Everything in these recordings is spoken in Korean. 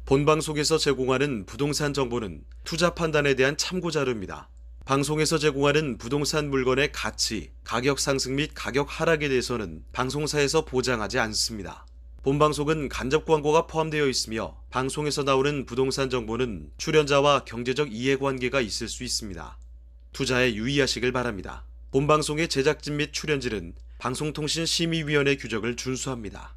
본방송에서 제공하는 부동산 정보는 투자 판단에 대한 참고 자료입니다. 방송에서 제공하는 부동산 물건의 가치, 가격 상승 및 가격 하락에 대해서는 방송사에서 보장하지 않습니다. 본방송은 간접 광고가 포함되어 있으며 방송에서 나오는 부동산 정보는 출연자와 경제적 이해관계가 있을 수 있습니다. 투자에 유의하시길 바랍니다. 본방송의 제작진 및 출연진은 방송통신심의위원회 규정을 준수합니다.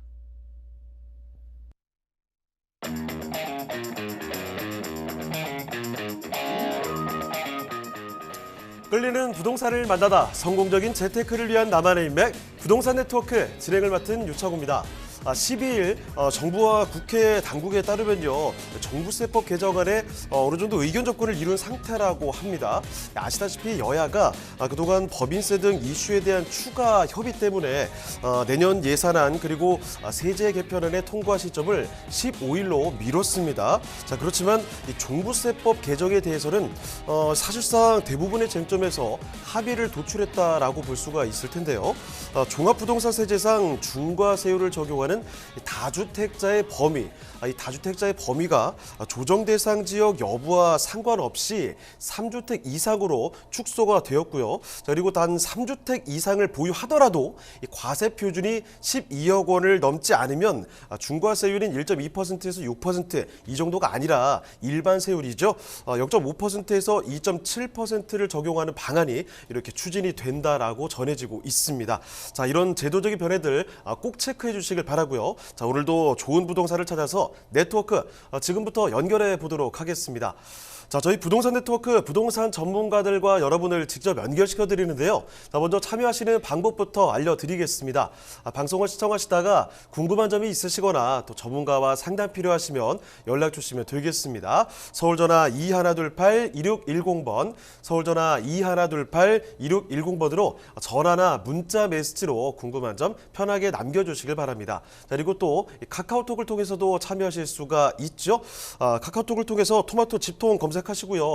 끌리는 부동산을 만나다 성공적인 재테크를 위한 나만의 인맥 부동산 네트워크 진행을 맡은 유창호입니다. 12일 정부와 국회 당국에 따르면요, 종부세법 개정안에 어느 정도 의견 접근을 이룬 상태라고 합니다. 아시다시피 여야가 그동안 법인세 등 이슈에 대한 추가 협의 때문에 내년 예산안 그리고 세제 개편안의 통과 시점을 15일로 미뤘습니다. 자, 그렇지만 이 종부세법 개정에 대해서는 사실상 대부분의 쟁점에서 합의를 도출했다라고 볼 수가 있을 텐데요. 종합부동산세제상 중과세율을 적용하는 다주택자의 범위, 이 다주택자의 범위가 조정 대상 지역 여부와 상관없이 3주택 이상으로 축소가 되었고요. 그리고 단 3주택 이상을 보유하더라도 과세 표준이 12억 원을 넘지 않으면 중과세율인 1.2%에서 6% 이 정도가 아니라 일반 세율이죠. 0.5%에서 2.7%를 적용하는 방안이 이렇게 추진이 된다라고 전해지고 있습니다. 자, 이런 제도적인 변화들 꼭 체크해 주시길 바랍니다. 자, 오늘도 좋은 부동산을 찾아서 네트워크 지금부터 연결해 보도록 하겠습니다. 자, 저희 부동산 네트워크 부동산 전문가들과 여러분을 직접 연결시켜 드리는데요. 자, 먼저 참여하시는 방법부터 알려드리겠습니다. 방송을 시청하시다가 궁금한 점이 있으시거나 또 전문가와 상담 필요하시면 연락 주시면 되겠습니다. 서울전화 2128-2610번, 서울전화 2128-2610번으로 전화나 문자 메시지로 궁금한 점 편하게 남겨주시길 바랍니다. 자, 그리고 또 카카오톡을 통해서도 참여하실 수가 있죠. 카카오톡을 통해서 토마토 집통 검색하시고요.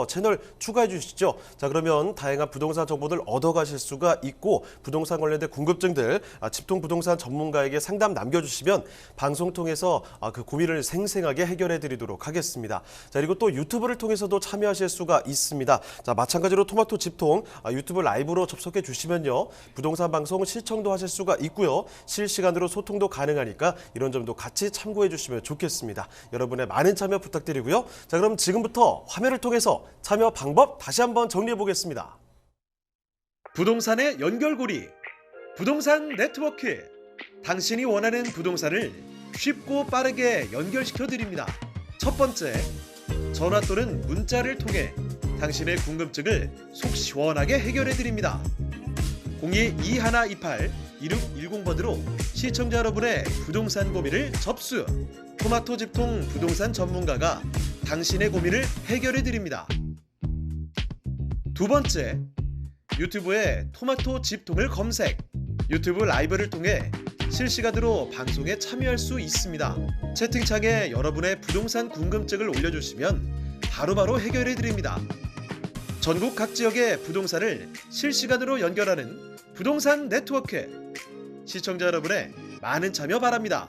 채널 추가해 주시죠. 자, 그러면 다양한 부동산 정보들 얻어가실 수가 있고 부동산 관련된 궁금증들 집통 부동산 전문가에게 상담 남겨주시면 방송 통해서 그 고민을 생생하게 해결해 드리도록 하겠습니다. 자, 그리고 또 유튜브를 통해서도 참여하실 수가 있습니다. 자, 마찬가지로 토마토 집통 유튜브 라이브로 접속해 주시면요, 부동산 방송 시청도 하실 수가 있고요. 실시간으로 소통도 가능하니까 이런 점도 같이 참고해 주시면 좋겠습니다. 여러분의 많은 참여 부탁드리고요. 자, 그럼 지금부터 화면을 통해서 참여 방법 다시 한번 정리해 보겠습니다. 부동산의 연결고리, 부동산 네트워크. 당신이 원하는 부동산을 쉽고 빠르게 연결시켜 드립니다. 첫 번째, 전화 또는 문자를 통해 당신의 궁금증을 속 시원하게 해결해 드립니다. 02-2128-2610번으로 시청자 여러분의 부동산 고민을 접수. 토마토 집통 부동산 전문가가 당신의 고민을 해결해 드립니다. 두 번째, 유튜브에 토마토 집통을 검색. 유튜브 라이브를 통해 실시간으로 방송에 참여할 수 있습니다. 채팅창에 여러분의 부동산 궁금증을 올려주시면 바로바로 해결해 드립니다. 전국 각 지역의 부동산을 실시간으로 연결하는 부동산 네트워크. 시청자 여러분의 많은 참여 바랍니다.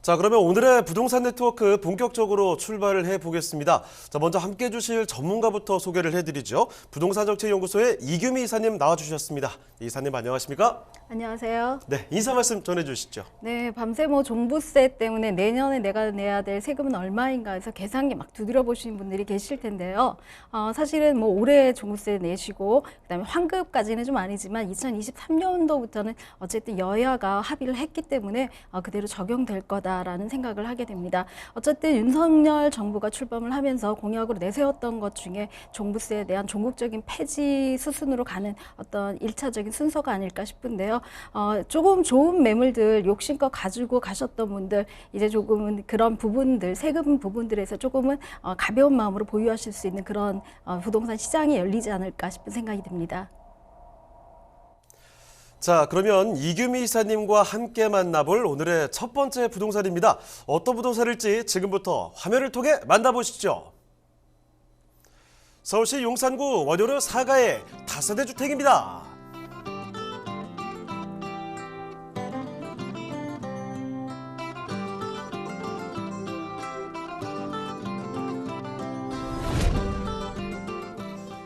자, 그러면 오늘의 부동산 네트워크 본격적으로 출발을 해보겠습니다. 자, 먼저 함께 해주실 전문가부터 소개를 해드리죠. 부동산정책연구소의 이규미 이사님 나와주셨습니다. 이사님 안녕하십니까? 안녕하세요. 네, 인사 말씀 전해주시죠. 네, 밤새 종부세 때문에 내년에 내가 내야 될 세금은 얼마인가 해서 계산기 막 두드려 보시는 분들이 계실 텐데요. 사실은 올해 종부세 내시고 그다음에 환급까지는 좀 아니지만 2023년도부터는 어쨌든 여야가 합의를 했기 때문에 그대로 적용될 거다라는 생각을 하게 됩니다. 어쨌든 윤석열 정부가 출범을 하면서 공약으로 내세웠던 것 중에 종부세에 대한 전국적인 폐지 수순으로 가는 어떤 1차적인 순서가 아닐까 싶은데요. 조금 좋은 매물들 욕심껏 가지고 가셨던 분들 이제 조금은 그런 부분들 세금 부분들에서 조금은 가벼운 마음으로 보유하실 수 있는 그런 부동산 시장이 열리지 않을까 싶은 생각이 듭니다. 자, 그러면 이규미 이사님과 함께 만나볼 오늘의 첫 번째 부동산입니다. 어떤 부동산일지 지금부터 화면을 통해 만나보시죠. 서울시 용산구 원효로 4가의 다세대 주택입니다.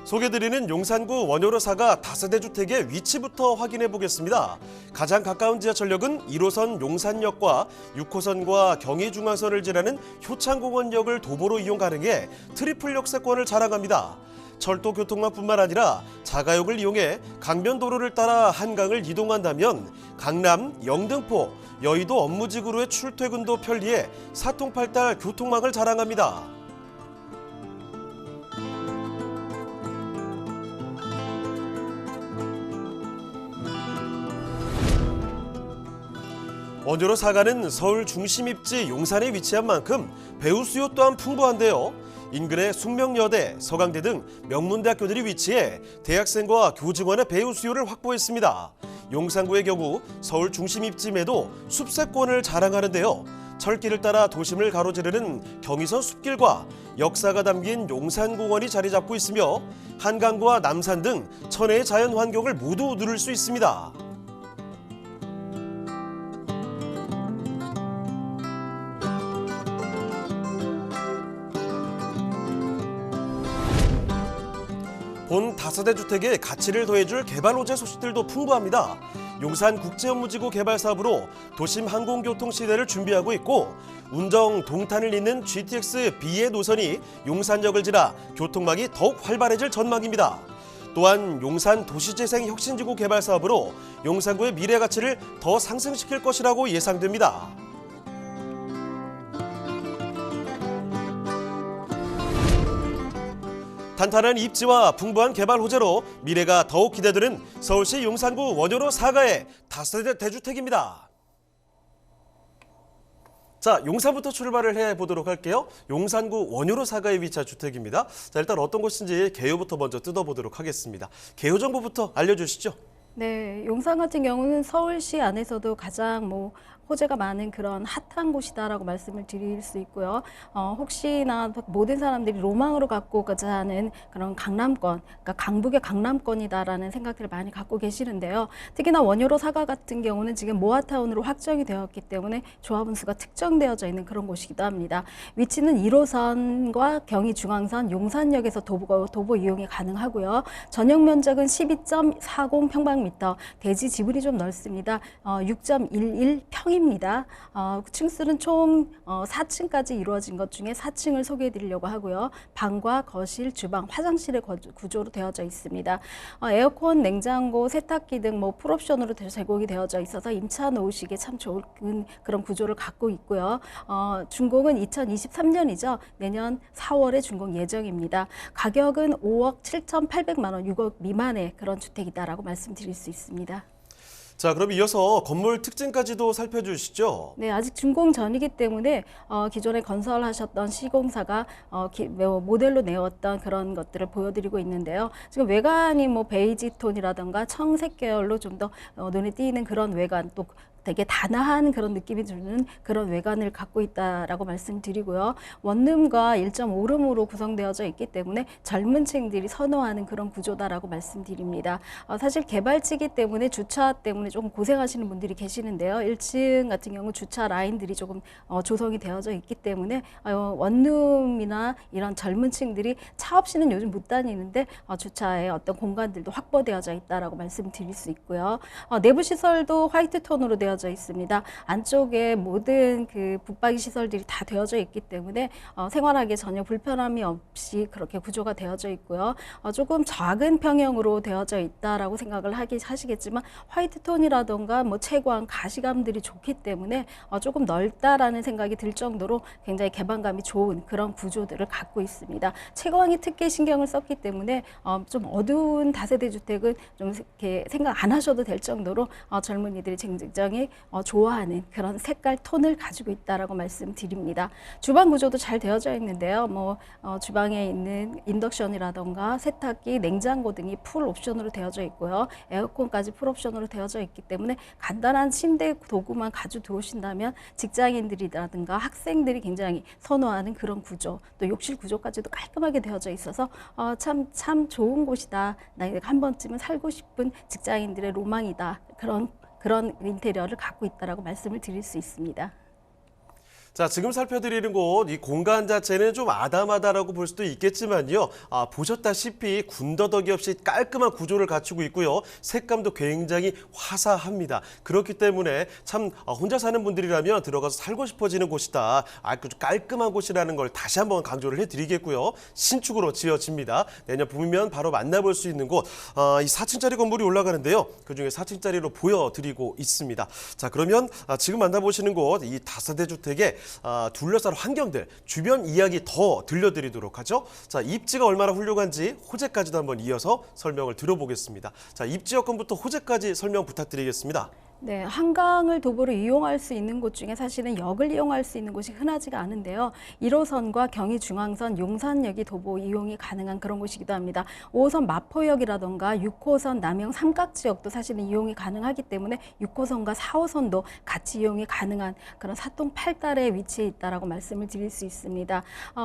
소개드리는 용산구 원효로 사가 다세대 주택의 위치부터 확인해 보겠습니다. 가장 가까운 지하철역은 1호선 용산역과 6호선과 경의중앙선을 지나는 효창공원역을 도보로 이용 가능해 트리플 역세권을 자랑합니다. 철도 교통망뿐만 아니라 자가역을 이용해 강변도로를 따라 한강을 이동한다면 강남, 영등포, 여의도 업무지구로의 출퇴근도 편리해 사통팔달 교통망을 자랑합니다. 원효로 사가는 서울 중심 입지 용산에 위치한 만큼 배우 수요 또한 풍부한데요. 인근의 숙명여대, 서강대 등 명문대학교들이 위치해 대학생과 교직원의 배우 수요를 확보했습니다. 용산구의 경우 서울 중심 입지임에도 숲세권을 자랑하는데요. 철길을 따라 도심을 가로지르는 경의선 숲길과 역사가 담긴 용산공원이 자리 잡고 있으며 한강과 남산 등 천혜의 자연 환경을 모두 누릴 수 있습니다. 본 다세대 주택에 가치를 더해줄 개발 호재 소식들도 풍부합니다. 용산 국제업무지구 개발 사업으로 도심 항공교통 시대를 준비하고 있고 운정 동탄을 잇는 GTX B의 노선이 용산역을 지나 교통망이 더욱 활발해질 전망입니다. 또한 용산 도시재생 혁신지구 개발 사업으로 용산구의 미래 가치를 더 상승시킬 것이라고 예상됩니다. 탄탄한 입지와 풍부한 개발 호재로 미래가 더욱 기대되는 서울시 용산구 원효로 사가의 다세대 대주택입니다. 자, 용산부터 출발을 해보도록 할게요. 용산구 원효로 사가에 위치한 주택입니다. 자, 일단 어떤 곳인지 개요부터 먼저 뜯어보도록 하겠습니다. 개요 정보부터 알려주시죠. 네, 용산 같은 경우는 서울시 안에서도 가장 호재가 많은 그런 핫한 곳이다라고 말씀을 드릴 수 있고요. 혹시나 모든 사람들이 로망으로 갖고 가자 하는 그런 강남권, 그러니까 강북의 강남권이다라는 생각들을 많이 갖고 계시는데요. 특히나 원효로 사가 같은 경우는 지금 모아타운으로 확정이 되었기 때문에 조합원수가 특정되어져 있는 그런 곳이기도 합니다. 위치는 1호선과 경의중앙선, 용산역에서 도보 이용이 가능하고요. 전용 면적은 12.40 평방미터, 대지 지분이 좀 넓습니다. 6.11 평 입니다. 층수는 총 4층까지 이루어진 것 중에 4층을 소개해 드리려고 하고요. 방과 거실, 주방, 화장실의 구조로 되어져 있습니다. 에어컨, 냉장고, 세탁기 등 풀옵션으로 제공이 되어져 있어서 임차 놓으시기에 참 좋은 그런 구조를 갖고 있고요. 준공은 2023년이죠. 내년 4월에 준공 예정입니다. 가격은 5억 7,800만 원, 6억 미만의 그런 주택이다라고 말씀드릴 수 있습니다. 자, 그럼 이어서 건물 특징까지도 살펴주시죠. 네, 아직 준공 전이기 때문에 기존에 건설하셨던 시공사가 모델로 내었던 그런 것들을 보여드리고 있는데요. 지금 외관이 베이지 톤이라던가 청색 계열로 좀 더 눈에 띄는 그런 외관, 또 되게 단아한 그런 느낌이 주는 그런 외관을 갖고 있다라고 말씀드리고요. 원룸과 1.5룸으로 구성되어져 있기 때문에 젊은 층들이 선호하는 그런 구조다라고 말씀드립니다. 사실 개발지이기 때문에 주차 때문에 조금 고생하시는 분들이 계시는데요. 1층 같은 경우 주차 라인들이 조금 조성이 되어져 있기 때문에 원룸이나 이런 젊은 층들이 차 없이는 요즘 못 다니는데 주차의 어떤 공간들도 확보되어져 있다라고 말씀드릴 수 있고요. 내부 시설도 화이트 톤으로 되어 있습니다. 안쪽에 모든 그 붙박이 시설들이 다 되어져 있기 때문에 생활하기에 전혀 불편함이 없이 그렇게 구조가 되어져 있고요. 조금 작은 평형으로 되어져 있다라고 생각을 하시겠지만 화이트 톤이라던가 채광, 가시감들이 좋기 때문에 조금 넓다라는 생각이 들 정도로 굉장히 개방감이 좋은 그런 구조들을 갖고 있습니다. 채광이 특히 신경을 썼기 때문에 좀 어두운 다세대 주택은 좀 이렇게 생각 안 하셔도 될 정도로 젊은이들이 굉장히 좋아하는 그런 색깔 톤을 가지고 있다라고 말씀드립니다. 주방 구조도 잘 되어져 있는데요. 주방에 있는 인덕션이라던가 세탁기, 냉장고 등이 풀 옵션으로 되어져 있고요. 에어컨까지 풀 옵션으로 되어져 있기 때문에 간단한 침대 도구만 가지고 들어오신다면 직장인들이라든가 학생들이 굉장히 선호하는 그런 구조, 또 욕실 구조까지도 깔끔하게 되어져 있어서 참 좋은 곳이다. 나 한 번쯤은 살고 싶은 직장인들의 로망이다. 그런 인테리어를 갖고 있다라고 말씀을 드릴 수 있습니다. 자, 지금 살펴드리는 곳, 이 공간 자체는 좀 아담하다라고 볼 수도 있겠지만요. 보셨다시피 군더더기 없이 깔끔한 구조를 갖추고 있고요. 색감도 굉장히 화사합니다. 그렇기 때문에 참 혼자 사는 분들이라면 들어가서 살고 싶어지는 곳이다. 아주 깔끔한 곳이라는 걸 다시 한번 강조를 해드리겠고요. 신축으로 지어집니다. 내년 봄이면 바로 만나볼 수 있는 곳, 이 4층짜리 건물이 올라가는데요. 그중에 4층짜리로 보여드리고 있습니다. 자, 그러면 지금 만나보시는 곳, 이 다세대 주택의 둘러싼 환경들, 주변 이야기 더 들려드리도록 하죠. 자, 입지가 얼마나 훌륭한지 호재까지도 한번 이어서 설명을 들어보겠습니다. 자, 입지 여건부터 호재까지 설명 부탁드리겠습니다. 네, 한강을 도보로 이용할 수 있는 곳 중에 사실은 역을 이용할 수 있는 곳이 흔하지가 않은데요. 1호선과 경의중앙선, 용산역이 도보 이용이 가능한 그런 곳이기도 합니다. 5호선 마포역이라던가 6호선 남영 삼각지역도 사실은 이용이 가능하기 때문에 6호선과 4호선도 같이 이용이 가능한 그런 사통팔달에 위치해 있다라고 말씀을 드릴 수 있습니다.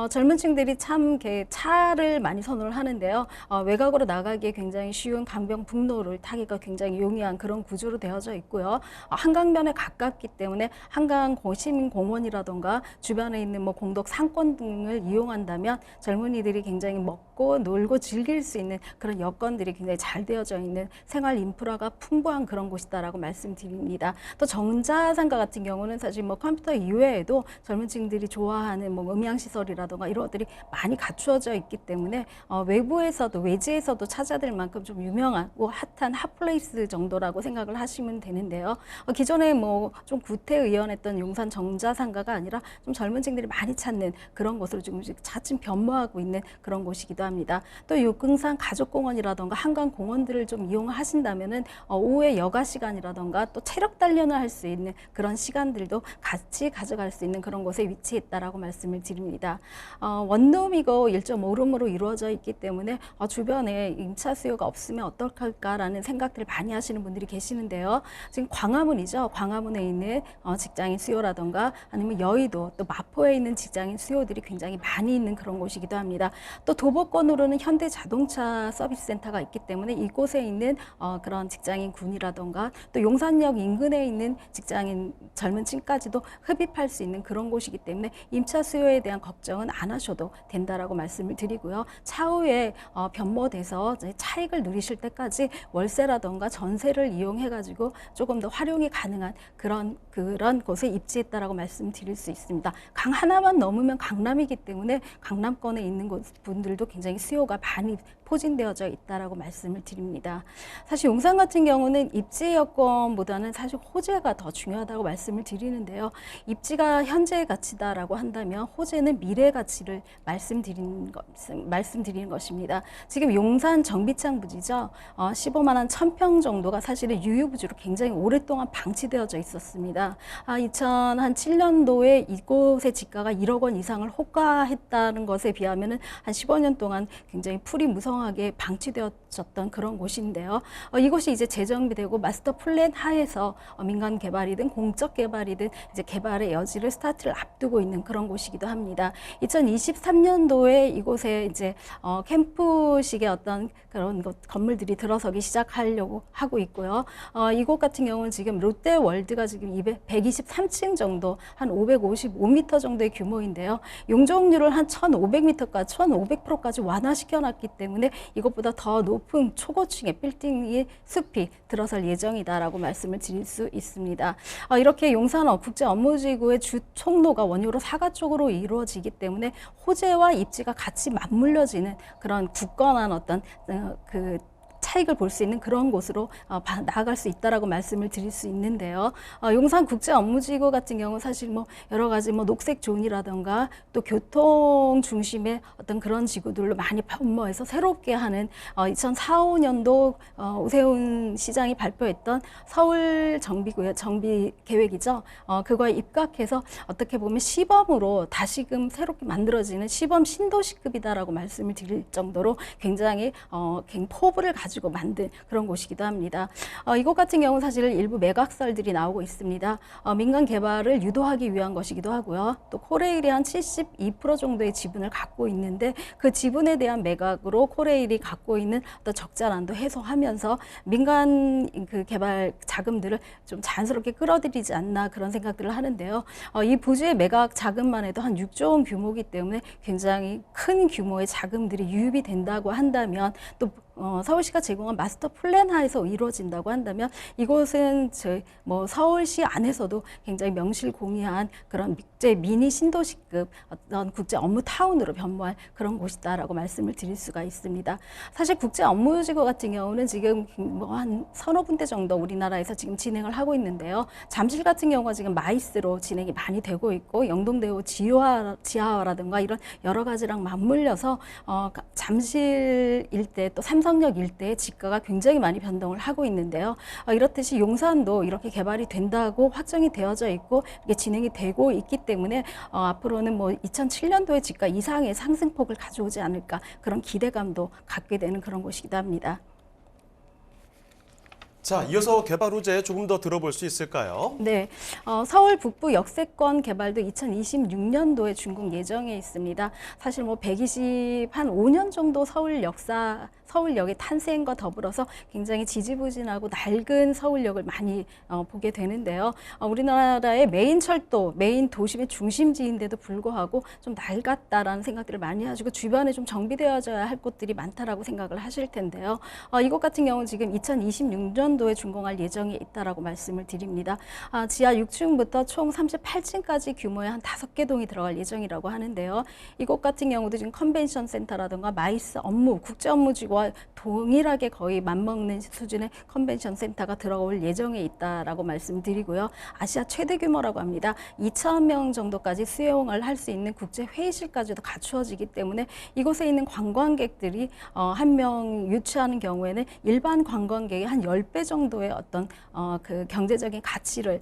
젊은 층들이 참 차를 많이 선호를 하는데요. 외곽으로 나가기에 굉장히 쉬운 강변북로를 타기가 굉장히 용이한 그런 구조로 되어져 있고요. 한강변에 가깝기 때문에 한강 시민공원이라던가 주변에 있는 공덕 상권 등을 이용한다면 젊은이들이 굉장히 먹고 놀고 즐길 수 있는 그런 여건들이 굉장히 잘 되어져 있는 생활 인프라가 풍부한 그런 곳이다라고 말씀드립니다. 또 정자상가 같은 경우는 사실 컴퓨터 이외에도 젊은 층들이 좋아하는 음향시설이라던가 이런 것들이 많이 갖추어져 있기 때문에 외부에서도 외지에서도 찾아들 만큼 좀 유명하고 핫한 핫플레이스 정도라고 생각을 하시면 되는데요. 기존에 좀 구태의연했던 용산 정자상가가 아니라 좀 젊은 층들이 많이 찾는 그런 곳으로 지금 차츰 변모하고 있는 그런 곳이기도 합니다. 또 육흥산 가족공원이라던가 한강공원들을 좀 이용하신다면은 오후에 여가 시간이라던가 또 체력 단련을 할 수 있는 그런 시간들도 같이 가져갈 수 있는 그런 곳에 위치해 있다라고 말씀을 드립니다. 원룸이고 1.5룸으로 이루어져 있기 때문에 주변에 임차 수요가 없으면 어떨까라는 생각들을 많이 하시는 분들이 계시는데요. 지금 광화문이죠. 광화문에 있는 직장인 수요라던가 아니면 여의도 또 마포에 있는 직장인 수요들이 굉장히 많이 있는 그런 곳이기도 합니다. 또 도보권으로는 현대자동차 서비스센터가 있기 때문에 이곳에 있는 그런 직장인 군이라던가 또 용산역 인근에 있는 직장인 젊은 층까지도 흡입할 수 있는 그런 곳이기 때문에 임차 수요에 대한 걱정은 안 하셔도 된다라고 말씀을 드리고요. 차후에 변모돼서 차익을 누리실 때까지 월세라던가 전세를 이용해가지고 조금 더 활용이 가능한 그런 곳에 입지했다라고 말씀드릴 수 있습니다. 강 하나만 넘으면 강남이기 때문에 강남권에 있는 분들도 굉장히 수요가 많이 포진되어져 있다라고 말씀을 드립니다. 사실 용산 같은 경우는 입지 여건보다는 사실 호재가 더 중요하다고 말씀을 드리는데요. 입지가 현재의 가치다라고 한다면 호재는 미래 가치를 말씀드리는 것입니다. 지금 용산 정비창 부지죠. 15만 한 1000평 정도가 사실은 유휴부지로 굉장히 오랫동안 방치되어져 있었습니다. 2007년도에 이곳의 지가가 1억 원 이상을 호가했다는 것에 비하면 한 15년 동안 굉장히 풀이 무성하게 방치되어졌던 그런 곳인데요. 이곳이 이제 재정비되고 마스터 플랜 하에서 민간 개발이든 공적 개발이든 이제 개발의 여지를 스타트를 앞두고 있는 그런 곳이기도 합니다. 2023년도에 이곳에 이제 캠프식의 어떤 그런 건물들이 들어서기 시작하려고 하고 있고요. 이곳 같은 경우는 지금 롯데월드가 지금 123층 정도, 한 555m 정도의 규모인데요. 용적률을 한 1,500m까지, 1,500%까지 완화시켜놨기 때문에 이것보다 더 높은 초고층의 빌딩이 숲이 들어설 예정이다라고 말씀을 드릴 수 있습니다. 이렇게 용산 국제업무지구의 주 총로가 원효로 사가 쪽으로 이루어지기 때문에 호재와 입지가 같이 맞물려지는 그런 굳건한 어떤 차익을 볼 수 있는 그런 곳으로 나아갈 수 있다라고 말씀을 드릴 수 있는데요. 용산 국제업무지구 같은 경우 사실 여러 가지 녹색 존이라던가 또 교통 중심의 어떤 그런 지구들로 많이 변모해서 새롭게 하는 2004-5년도 오세훈 시장이 발표했던 서울 정비 계획이죠. 그거에 입각해서 어떻게 보면 시범으로 다시금 새롭게 만들어지는 시범 신도시급이다라고 말씀을 드릴 정도로 굉장히 포부를 가지고 가지고 만든 그런 곳이기도 합니다. 이곳 같은 경우는 사실 일부 매각설들이 나오고 있습니다. 민간 개발을 유도하기 위한 것이기도 하고요. 또 코레일이 한 72% 정도의 지분을 갖고 있는데 그 지분에 대한 매각으로 코레일이 갖고 있는 어떤 적자난도 해소하면서 민간 그 개발 자금들을 좀 자연스럽게 끌어들이지 않나 그런 생각들을 하는데요. 이 부지의 매각 자금만 해도 한 6조 원 규모이기 때문에 굉장히 큰 규모의 자금들이 유입이 된다고 한다면 또 서울시가 제공한 마스터 플랜 하에서 이루어진다고 한다면 이곳은 뭐 서울시 안에서도 굉장히 명실공히한 그런 국제 미니 신도시급 어떤 국제 업무 타운으로 변모할 그런 곳이다라고 말씀을 드릴 수가 있습니다. 사실 국제 업무지구 같은 경우는 지금 뭐 한 서너 군데 정도 우리나라에서 지금 진행을 하고 있는데요. 잠실 같은 경우가 지금 마이스로 진행이 많이 되고 있고 영동대우 지하화라든가 이런 여러 가지랑 맞물려서 잠실 일대 또 삼성역 일대의 지가가 굉장히 많이 변동을 하고 있는데요. 이렇듯이 용산도 이렇게 개발이 된다고 확정이 되어져 있고 이게 진행이 되고 있기 때문에 앞으로는 뭐 2007년도의 지가 이상의 상승폭을 가져오지 않을까 그런 기대감도 갖게 되는 그런 곳이기도 합니다. 자, 이어서 개발 호재 조금 더 들어볼 수 있을까요? 네, 서울 북부 역세권 개발도 2026년도에 준공 예정에 있습니다. 사실 뭐 5년 정도 서울역의 탄생과 더불어서 굉장히 지지부진하고 낡은 서울역을 많이 보게 되는데요. 우리나라의 메인 철도, 메인 도심의 중심지인데도 불구하고 좀 낡았다라는 생각들을 많이 하시고 주변에 좀 정비되어져야 할 곳들이 많다라고 생각을 하실 텐데요. 이곳 같은 경우는 지금 2026년도에 준공할 예정이 있다라고 말씀을 드립니다. 지하 6층부터 총 38층까지 규모의 한 5개 동이 들어갈 예정이라고 하는데요. 이곳 같은 경우도 지금 컨벤션 센터라든가 마이스 업무, 국제 업무지구와 동일하게 거의 맞먹는 수준의 컨벤션 센터가 들어올 예정에 있다라고 말씀드리고요. 아시아 최대 규모라고 합니다. 2,000명 정도까지 수용을 할 수 있는 국제 회의실까지도 갖추어지기 때문에 이곳에 있는 관광객들이 한 명 유치하는 경우에는 일반 관광객의 한 10배 정도의 어떤 그 경제적인 가치를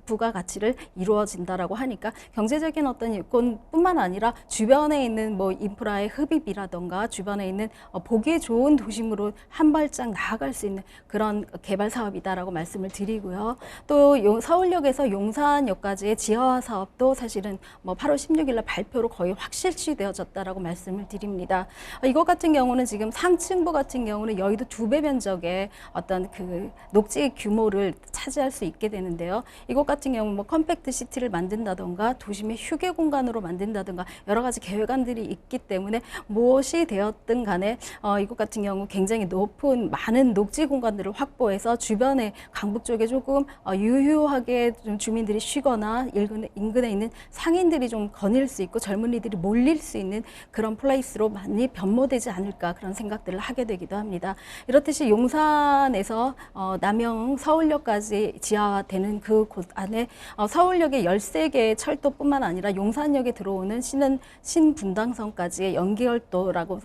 부가 가치를 이루어진다라고 하니까 경제적인 어떤 요건뿐만 아니라 주변에 있는 뭐 인프라의 흡입이라던가 주변에 있는 보기 좋은 도심으로 한 발짝 나아갈 수 있는 그런 개발 사업이다라고 말씀을 드리고요. 또 서울역에서 용산역까지의 지하화 사업도 사실은 뭐 8월 16일 날 발표로 거의 확실시되어졌다라고 말씀을 드립니다. 이것 같은 경우는 지금 상층부 같은 경우는 여의도 2배 면적의 어떤 그 녹지 규모를 차지할 수 있게 되는데요. 이것 같은 경우는 뭐 컴팩트 시티를 만든다던가 도심의 휴게 공간으로 만든다던가 여러 가지 계획안들이 있기 때문에 무엇이 되었든 간에 이곳 같은 경우 굉장히 많은 녹지 공간들을 확보해서 주변에 강북 쪽에 조금 유유하게 좀 주민들이 쉬거나 인근에 있는 상인들이 좀 거닐 수 있고 젊은이들이 몰릴 수 있는 그런 플레이스로 많이 변모되지 않을까 그런 생각들을 하게 되기도 합니다. 이렇듯이 용산에서 남영 서울역까지 지하화되는 그 곳 안에 서울역의 13개의 철도뿐만 아니라 용산역에 들어오는 신분당선까지의 연결도라고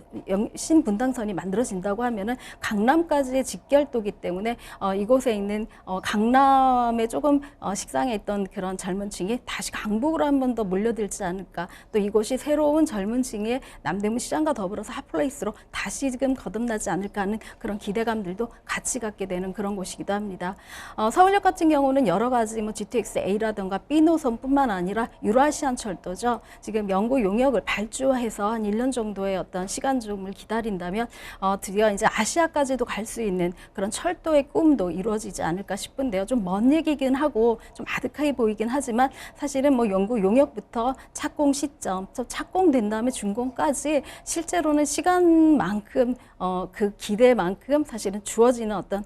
신분당선이 만들어진다고 하면은 강남까지의 직결도기 때문에 이곳에 있는 강남에 조금 식상해 있던 그런 젊은 층이 다시 강북으로 한 번 더 몰려들지 않을까. 또 이곳이 새로운 젊은 층의 남대문 시장과 더불어서 핫플레이스로 다시 지금 거듭나지 않을까 하는 그런 기대감들도 같이 갖게 되는 그런 곳이기도 합니다. 서울역 같은 경우는 여러 가지 뭐 GTX-A라든가 B 노선뿐만 아니라 유라시안 철도죠. 지금 영구 용역을 발주해서 한 1년 정도의 어떤 시간점을 기다린다면 드디어 이제 아시아까지도 갈 수 있는 그런 철도의 꿈도 이루어지지 않을까 싶은데요. 좀 먼 얘기긴 하고 좀 아득하게 보이긴 하지만 사실은 뭐 영구 용역부터 착공 시점, 또 착공된 다음에 준공까지 실제로는 시간만큼 그 기대만큼 사실은 주어지는 어떤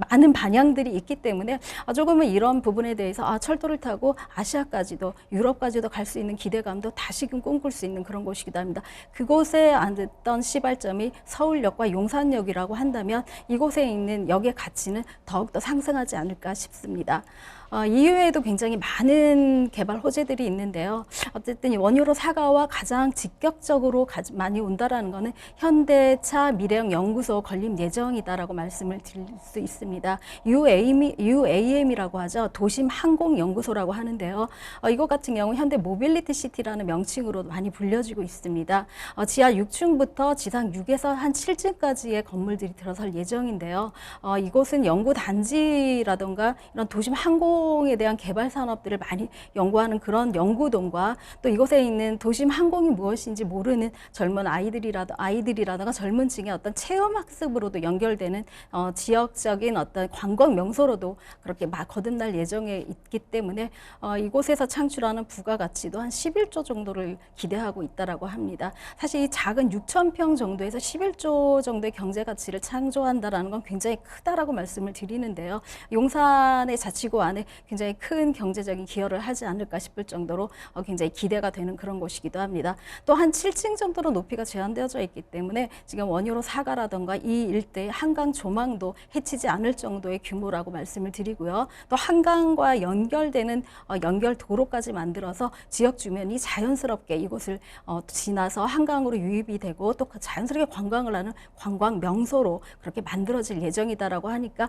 많은 방향들이 있기 때문에 조금은 이런 부분에 대해서 철도를 타고 아시아까지도 유럽까지도 갈 수 있는 기대감도 다시금 꿈꿀 수 있는 그런 곳이기도 합니다. 그곳에 앉았던 시발점이 서울역과 용산역이라고 한다면 이곳에 있는 역의 가치는 더욱더 상승하지 않을까 싶습니다. 이외에도 굉장히 많은 개발 호재들이 있는데요. 어쨌든 이 원효로 사가와 가장 직격적으로 많이 온다라는 거는 현대차 미래형 연구소 건립 예정이다라고 말씀을 드립니다. 드릴 수 있습니다. UAM이라고 하죠. 도심 항공 연구소라고 하는데요. 이것 같은 경우 현대 모빌리티 시티라는 명칭으로 많이 불려지고 있습니다. 지하 6층부터 지상 6에서 한 7층까지의 건물들이 들어설 예정인데요. 이곳은 연구 단지라던가 이런 도심 항공에 대한 개발 산업들을 많이 연구하는 그런 연구동과 또 이곳에 있는 도심 항공이 무엇인지 모르는 젊은 아이들이라든가 젊은 층의 어떤 체험 학습으로도 연결되는 지역적인 어떤 관광 명소로도 그렇게 거듭날 예정에 있기 때문에 이곳에서 창출하는 부가가치도 한 11조 정도를 기대하고 있다라고 합니다. 사실 이 작은 6,000평 정도에서 11조 정도의 경제 가치를 창조한다라는 건 굉장히 크다라고 말씀을 드리는데요. 용산의 자치구 안에 굉장히 큰 경제적인 기여를 하지 않을까 싶을 정도로 굉장히 기대가 되는 그런 곳이기도 합니다. 또 한 7층 정도로 높이가 제한되어져 있기 때문에 지금 원효로 사가라던가 이 일대의 한강 조망도 해치지 않을 정도의 규모라고 말씀을 드리고요. 또 한강과 연결되는 연결 도로까지 만들어서 지역 주민이 자연스럽게 이곳을 지나서 한강으로 유입이 되고 또 자연스럽게 관광을 하는 관광 명소로 그렇게 만들어질 예정이다라고 하니까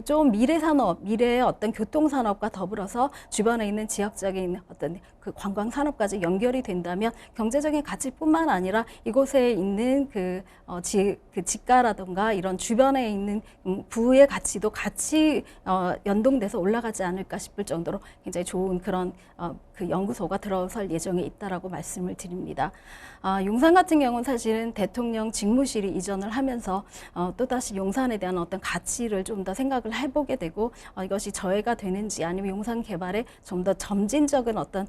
좀 미래의 어떤 교통산업과 더불어서 주변에 있는 지역적인 어떤 그 관광 산업까지 연결이 된다면 경제적인 가치뿐만 아니라 이곳에 있는 그 집가라든가 이런 주변에 있는 부의 가치도 같이 연동돼서 올라가지 않을까 싶을 정도로 굉장히 좋은 그런 그 연구소가 들어설 예정에 있다라고 말씀을 드립니다. 용산 같은 경우는 사실은 대통령 직무실이 이전을 하면서 또다시 용산에 대한 어떤 가치를 좀 더 생각을 해보게 되고 이것이 저해가 되는지 아니면 용산 개발에 좀 더 점진적인 어떤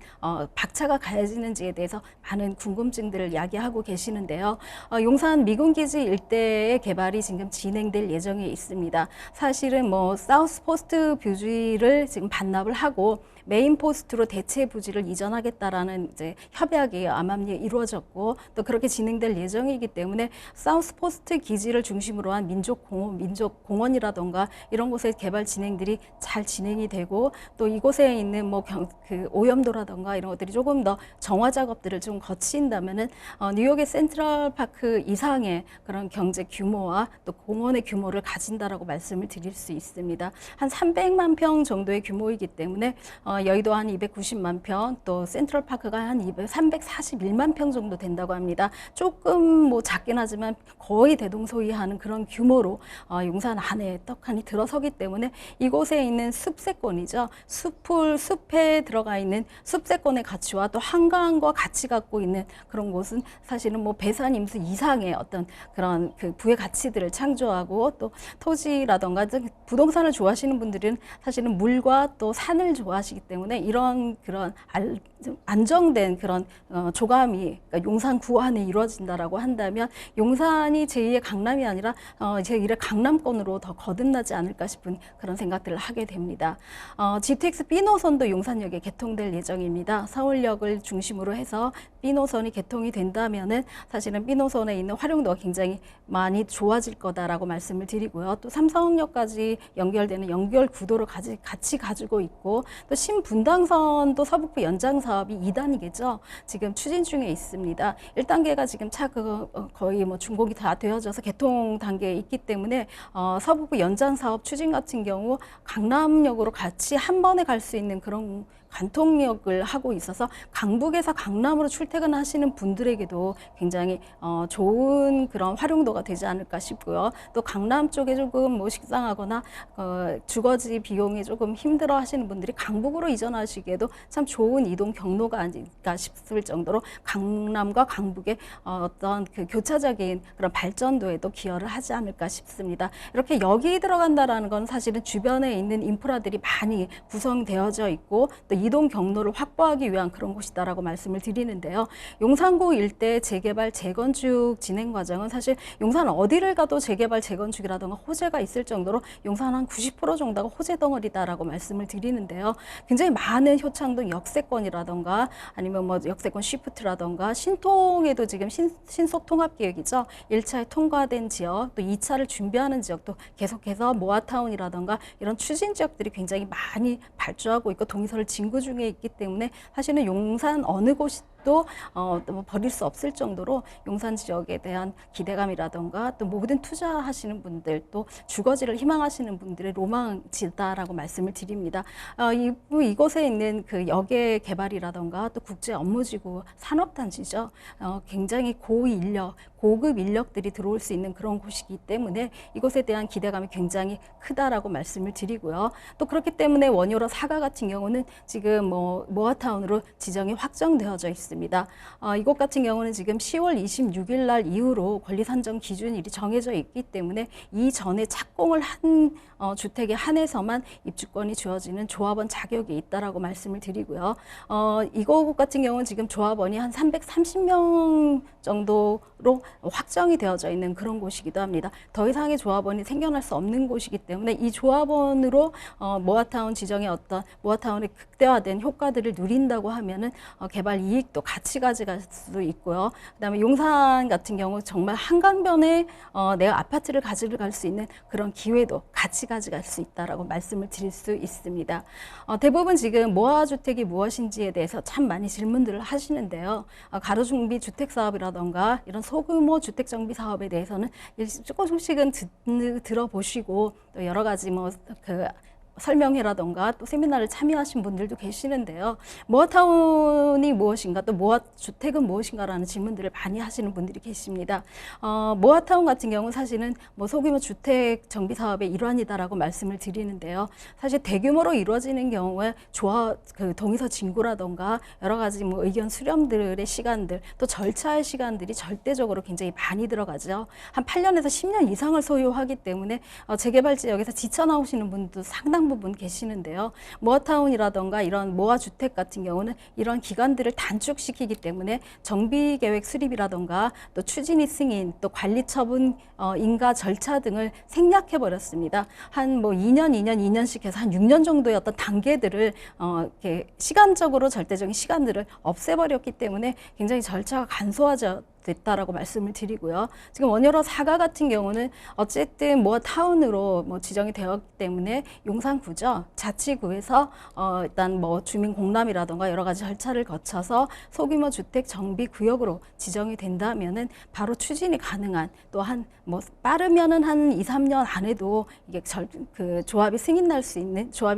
박차가 가해지는지에 대해서 많은 궁금증들을 야기하고 계시는데요. 용산 미군기지 일대의 개발이 지금 진행될 예정에 있습니다. 사실은 뭐 사우스 포스트 뷰지를 지금 반납을 하고 메인 포스트로 대체 부지를 이전하겠다라는 이제 협약이 암암리에 이루어졌고 또 그렇게 진행될 예정이기 때문에 사우스 포스트 기지를 중심으로 한 민족공원이라던가 이런 곳의 개발 진행들이 잘 진행이 되고 또 이곳에 있는 그 오염도라던가 이런 것들이 조금 더 정화 작업들을 좀 거친다면은 뉴욕의 센트럴 파크 이상의 그런 경제 규모와 또 공원의 규모를 가진다라고 말씀을 드릴 수 있습니다. 한 300만 평 정도의 규모이기 때문에 여의도 한 290만 평, 또 센트럴 파크가 한 341만 평 정도 된다고 합니다. 조금 뭐 작긴 하지만 거의 대동소이하는 그런 규모로 용산 안에 떡하니 들어서기 때문에 이곳에 있는 숲세권이죠. 숲에 들어가 있는 숲세권의 가치와 또 한강과 같이 갖고 있는 그런 곳은 사실은 뭐 배산 임수 이상의 어떤 그런 그 부의 가치들을 창조하고 또 토지라던가 부동산을 좋아하시는 분들은 사실은 물과 또 산을 좋아하시기 때문에 이런 그런 안정된 그런 조감이 그러니까 용산구 안에 이루어진다라고 한다면 용산이 제2의 강남이 아니라 제1의 강남권으로 더 거듭나지 않을까 싶은 그런 생각들을 하게 됩니다. GTX B노선도 용산역에 개통될 예정입니다. 서울역을 중심으로 해서 B노선이 개통이 된다면은 사실은 B노선에 있는 활용도가 굉장히 많이 좋아질 거다라고 말씀을 드리고요. 또 삼성역까지 연결되는 연결 구도를 같이 가지고 있고 또 신분당선도 서북부 연장 사업이 2단이겠죠. 지금 추진 중에 있습니다. 1단계가 지금 거의 뭐 준공이 다 되어져서 개통 단계에 있기 때문에 서북부 연장 사업 추진 같은 경우 강남역으로 같이 한 번에 갈 수 있는 그런 관통역을 하고 있어서 강북에서 강남으로 출퇴근하시는 분들에게도 굉장히 좋은 그런 활용도가 되지 않을까 싶고요. 또 강남 쪽에 조금 뭐 식상하거나 주거지 비용이 조금 힘들어 하시는 분들이 강북으로 이전하시기에도 참 좋은 이동 경로가 아닐까 싶을 정도로 강남과 강북의 어떤 그 교차적인 그런 발전도에도 기여를 하지 않을까 싶습니다. 이렇게 역이 들어간다라는 건 사실은 주변에 있는 인프라들이 많이 구성되어져 있고 또 이동 경로를 확보하기 위한 그런 곳이다라고 말씀을 드리는데요. 용산구 일대 재개발 재건축 진행 과정은 사실 용산 어디를 가도 재개발 재건축이라든가 호재가 있을 정도로 용산 한 90% 정도가 호재 덩어리다라고 말씀을 드리는데요. 굉장히 많은 효창동 역세권이라든가 아니면 뭐 역세권 시프트라든가 신통에도 지금 신속 통합 계획이죠. 1차에 통과된 지역 또 2차를 준비하는 지역도 계속해서 모아타운이라든가 이런 추진 지역들이 굉장히 많이 발주하고 있고 동의서를 진구 중에 있기 때문에 사실은 용산 어느 곳 아직도 뭐 버릴 수 없을 정도로 용산 지역에 대한 기대감이라던가 또 모든 투자하시는 분들 또 주거지를 희망하시는 분들의 로망지다라고 말씀을 드립니다. 이곳에 있는 그 역의 개발이라던가 또 국제 업무지구 산업단지죠. 굉장히 고급 인력들이 들어올 수 있는 그런 곳이기 때문에 이곳에 대한 기대감이 굉장히 크다라고 말씀을 드리고요. 또 그렇기 때문에 원효로 사가 같은 경우는 지금 모아타운으로 지정이 확정되어져 있습니다. 이곳 같은 경우는 지금 10월 26일 날 이후로 권리 산정 기준일이 정해져 있기 때문에 이 전에 착공을 한 주택에 한해서만 입주권이 주어지는 조합원 자격이 있다라고 말씀을 드리고요. 이곳 같은 경우는 지금 조합원이 한 330명 정도로 확정이 되어져 있는 그런 곳이기도 합니다. 더 이상의 조합원이 생겨날 수 없는 곳이기 때문에 이 조합원으로 모아타운 지정의 어떤 모아타운의 극대화된 효과들을 누린다고 하면은 개발 이익도 같이 가져갈 수 있고요. 그다음에 용산 같은 경우 정말 한강변에 내가 아파트를 가져갈 수 있는 그런 기회도 같이 가져갈 수 있다라고 말씀을 드릴 수 있습니다. 대부분 지금 모아주택이 무엇인지에 대해서 참 많이 질문들을 하시는데요. 가로중비 주택 사업이라던가 이런 소규모 주택 정비 사업에 대해서는 조금씩은 들어보시고 또 여러 가지 설명회라던가 또 세미나를 참여하신 분들도 계시는데요. 모아타운이 무엇인가 또 모아주택은 무엇인가라는 질문들을 많이 하시는 분들이 계십니다. 모아타운 같은 경우는 사실은 소규모 주택 정비 사업의 일환이다라고 말씀을 드리는데요. 사실 대규모로 이루어지는 경우에 동의서 진구라던가 여러 가지 의견 수렴들의 시간들 또 절차의 시간들이 절대적으로 굉장히 많이 들어가죠. 한 8년에서 10년 이상을 소요하기 때문에 재개발 지역에서 지쳐 나오시는 분도 상당 부분 계시는데요. 모아타운이라던가 이런 모아주택 같은 경우는 이런 기간들을 단축시키기 때문에 정비계획 수립이라던가 또 추진위 승인 또 관리처분 인가 절차 등을 생략해 버렸습니다. 한 2년씩 해서 한 6년 정도의 어떤 단계들을 이렇게 시간적으로 절대적인 시간들을 없애버렸기 때문에 굉장히 절차가 간소화됐다라고 말씀을 드리고요. 지금 원효로 사가 같은 경우는 어쨌든 모아타운으로 지정이 되었기 때문에 용산구죠. 자치구에서 일단 주민 공람이라던가 여러 가지 절차를 거쳐서 소규모 주택 정비 구역으로 지정이 된다면은 바로 추진이 가능한 또한 빠르면은 한 2, 3년 안에도 이게 조합이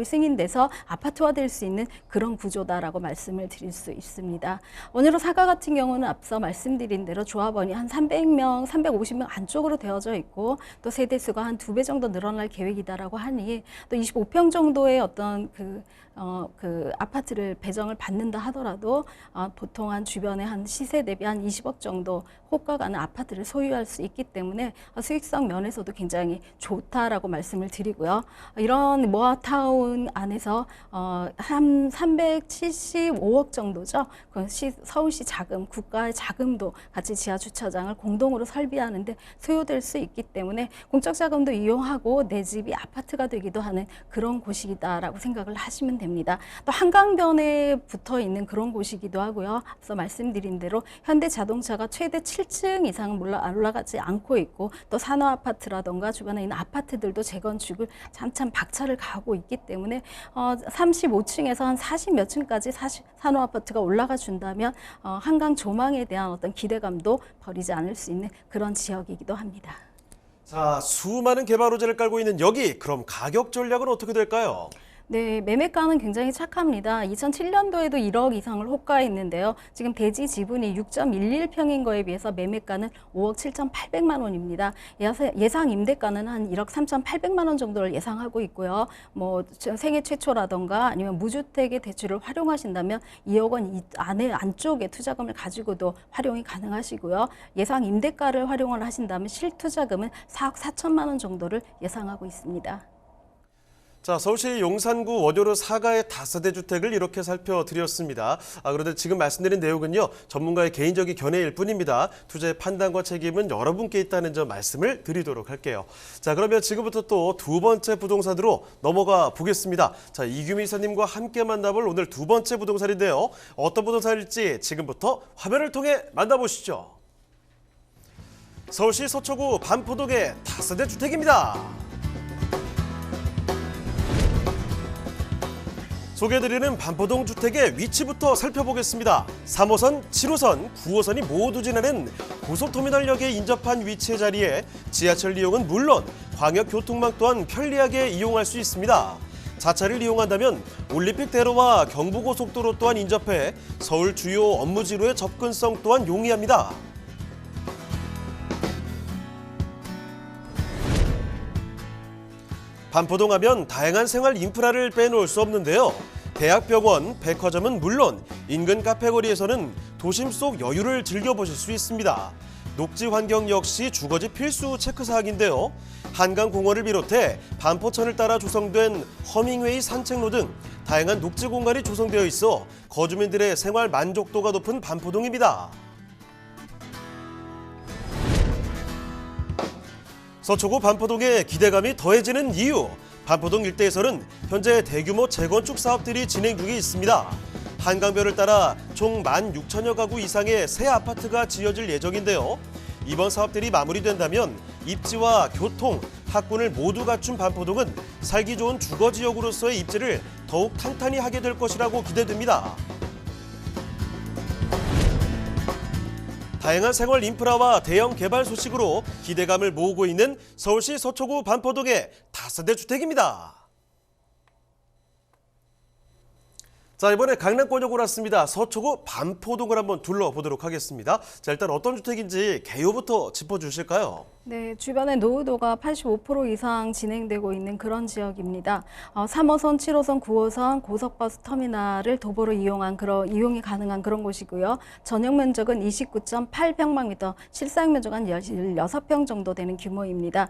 승인돼서 아파트화될 수 있는 그런 구조다라고 말씀을 드릴 수 있습니다. 원효로 사가 같은 경우는 앞서 말씀드린 대로 조합원이 한 300명, 350명 안쪽으로 되어져 있고 또 세대수가 한 2배 정도 늘어날 계획이다라고 하니 또 25평 정도의 어떤 아파트를 배정을 받는다 하더라도 보통 한 주변에 한 시세 대비 한 20억 정도 호가 가는 아파트를 소유할 수 있기 때문에 수익성 면에서도 굉장히 좋다라고 말씀을 드리고요. 이런 모아타운 안에서 한 375억 정도죠. 서울시 자금, 국가의 자금도 같이 지하 주차장을 공동으로 설비하는데 소요될 수 있기 때문에 공적 자금도 이용하고 내 집이 아파트가 되기도 하는 그런 곳이다라고 생각을 하시면 됩니다. 또 한강변에 붙어 있는 그런 곳이기도 하고요. 앞서 말씀드린 대로 현대자동차가 최대 7층 이상은 올라가지 않고 있고 또 산호아파트라던가 주변에 있는 아파트들도 재건축을 참참 박차를 가하고 있기 때문에 35층에서 한 40몇 층까지 산호아파트가 올라가 준다면 한강 조망에 대한 어떤 기대감도 버리지 않을 수 있는 그런 지역이기도 합니다. 자, 수많은 개발 호재를 깔고 있는 여기, 그럼 가격 전략은 어떻게 될까요? 네, 매매가는 굉장히 착합니다. 2007년도에도 1억 이상을 호가했는데요. 지금 대지 지분이 6.11평인 거에 비해서 매매가는 5억 7,800만 원입니다. 예상 임대가는 한 1억 3,800만 원 정도를 예상하고 있고요. 생애 최초라던가 아니면 무주택의 대출을 활용하신다면 2억 원 안쪽에 투자금을 가지고도 활용이 가능하시고요. 예상 임대가를 활용을 하신다면 실투자금은 4억 4천만 원 정도를 예상하고 있습니다. 자, 서울시 용산구 원효로 사가의 다세대 주택을 이렇게 살펴드렸습니다. 그런데 지금 말씀드린 내용은요, 전문가의 개인적인 견해일 뿐입니다. 투자의 판단과 책임은 여러분께 있다는 점 말씀을 드리도록 할게요. 자, 그러면 지금부터 또 두 번째 부동산으로 넘어가 보겠습니다. 자, 이규미 이사님과 함께 만나볼 오늘 두 번째 부동산인데요. 어떤 부동산일지 지금부터 화면을 통해 만나보시죠. 서울시 서초구 반포동의 다세대 주택입니다. 소개해드리는 반포동 주택의 위치부터 살펴보겠습니다. 3호선, 7호선, 9호선이 모두 지나는 고속터미널역에 인접한 위치의 자리에 지하철 이용은 물론 광역교통망 또한 편리하게 이용할 수 있습니다. 자차를 이용한다면 올림픽대로와 경부고속도로 또한 인접해 서울 주요 업무지로의 접근성 또한 용이합니다. 반포동 하면 다양한 생활 인프라를 빼놓을 수 없는데요. 대학병원, 백화점은 물론 인근 카페거리에서는 도심 속 여유를 즐겨보실 수 있습니다. 녹지 환경 역시 주거지 필수 체크사항인데요. 한강공원을 비롯해 반포천을 따라 조성된 허밍웨이 산책로 등 다양한 녹지 공간이 조성되어 있어 거주민들의 생활 만족도가 높은 반포동입니다. 서초구 반포동에 기대감이 더해지는 이유, 반포동 일대에서는 현재 대규모 재건축 사업들이 진행 중에 있습니다. 한강변을 따라 총 16,000여 가구 이상의 새 아파트가 지어질 예정인데요. 이번 사업들이 마무리된다면 입지와 교통, 학군을 모두 갖춘 반포동은 살기 좋은 주거지역으로서의 입지를 더욱 탄탄히 하게 될 것이라고 기대됩니다. 다양한 생활 인프라와 대형 개발 소식으로 기대감을 모으고 있는 서울시 서초구 반포동의 다세대 주택입니다. 자, 이번에 강남권역으로 왔습니다. 서초구 반포동을 한번 둘러보도록 하겠습니다. 자, 일단 어떤 주택인지 개요부터 짚어주실까요? 네, 주변에 노후도가 85% 이상 진행되고 있는 그런 지역입니다. 3호선, 7호선, 9호선 고속버스 터미널을 도보로 이용이 가능한 그런 곳이고요. 전용 면적은 29.8평방미터, 실사용 면적은 16평 정도 되는 규모입니다.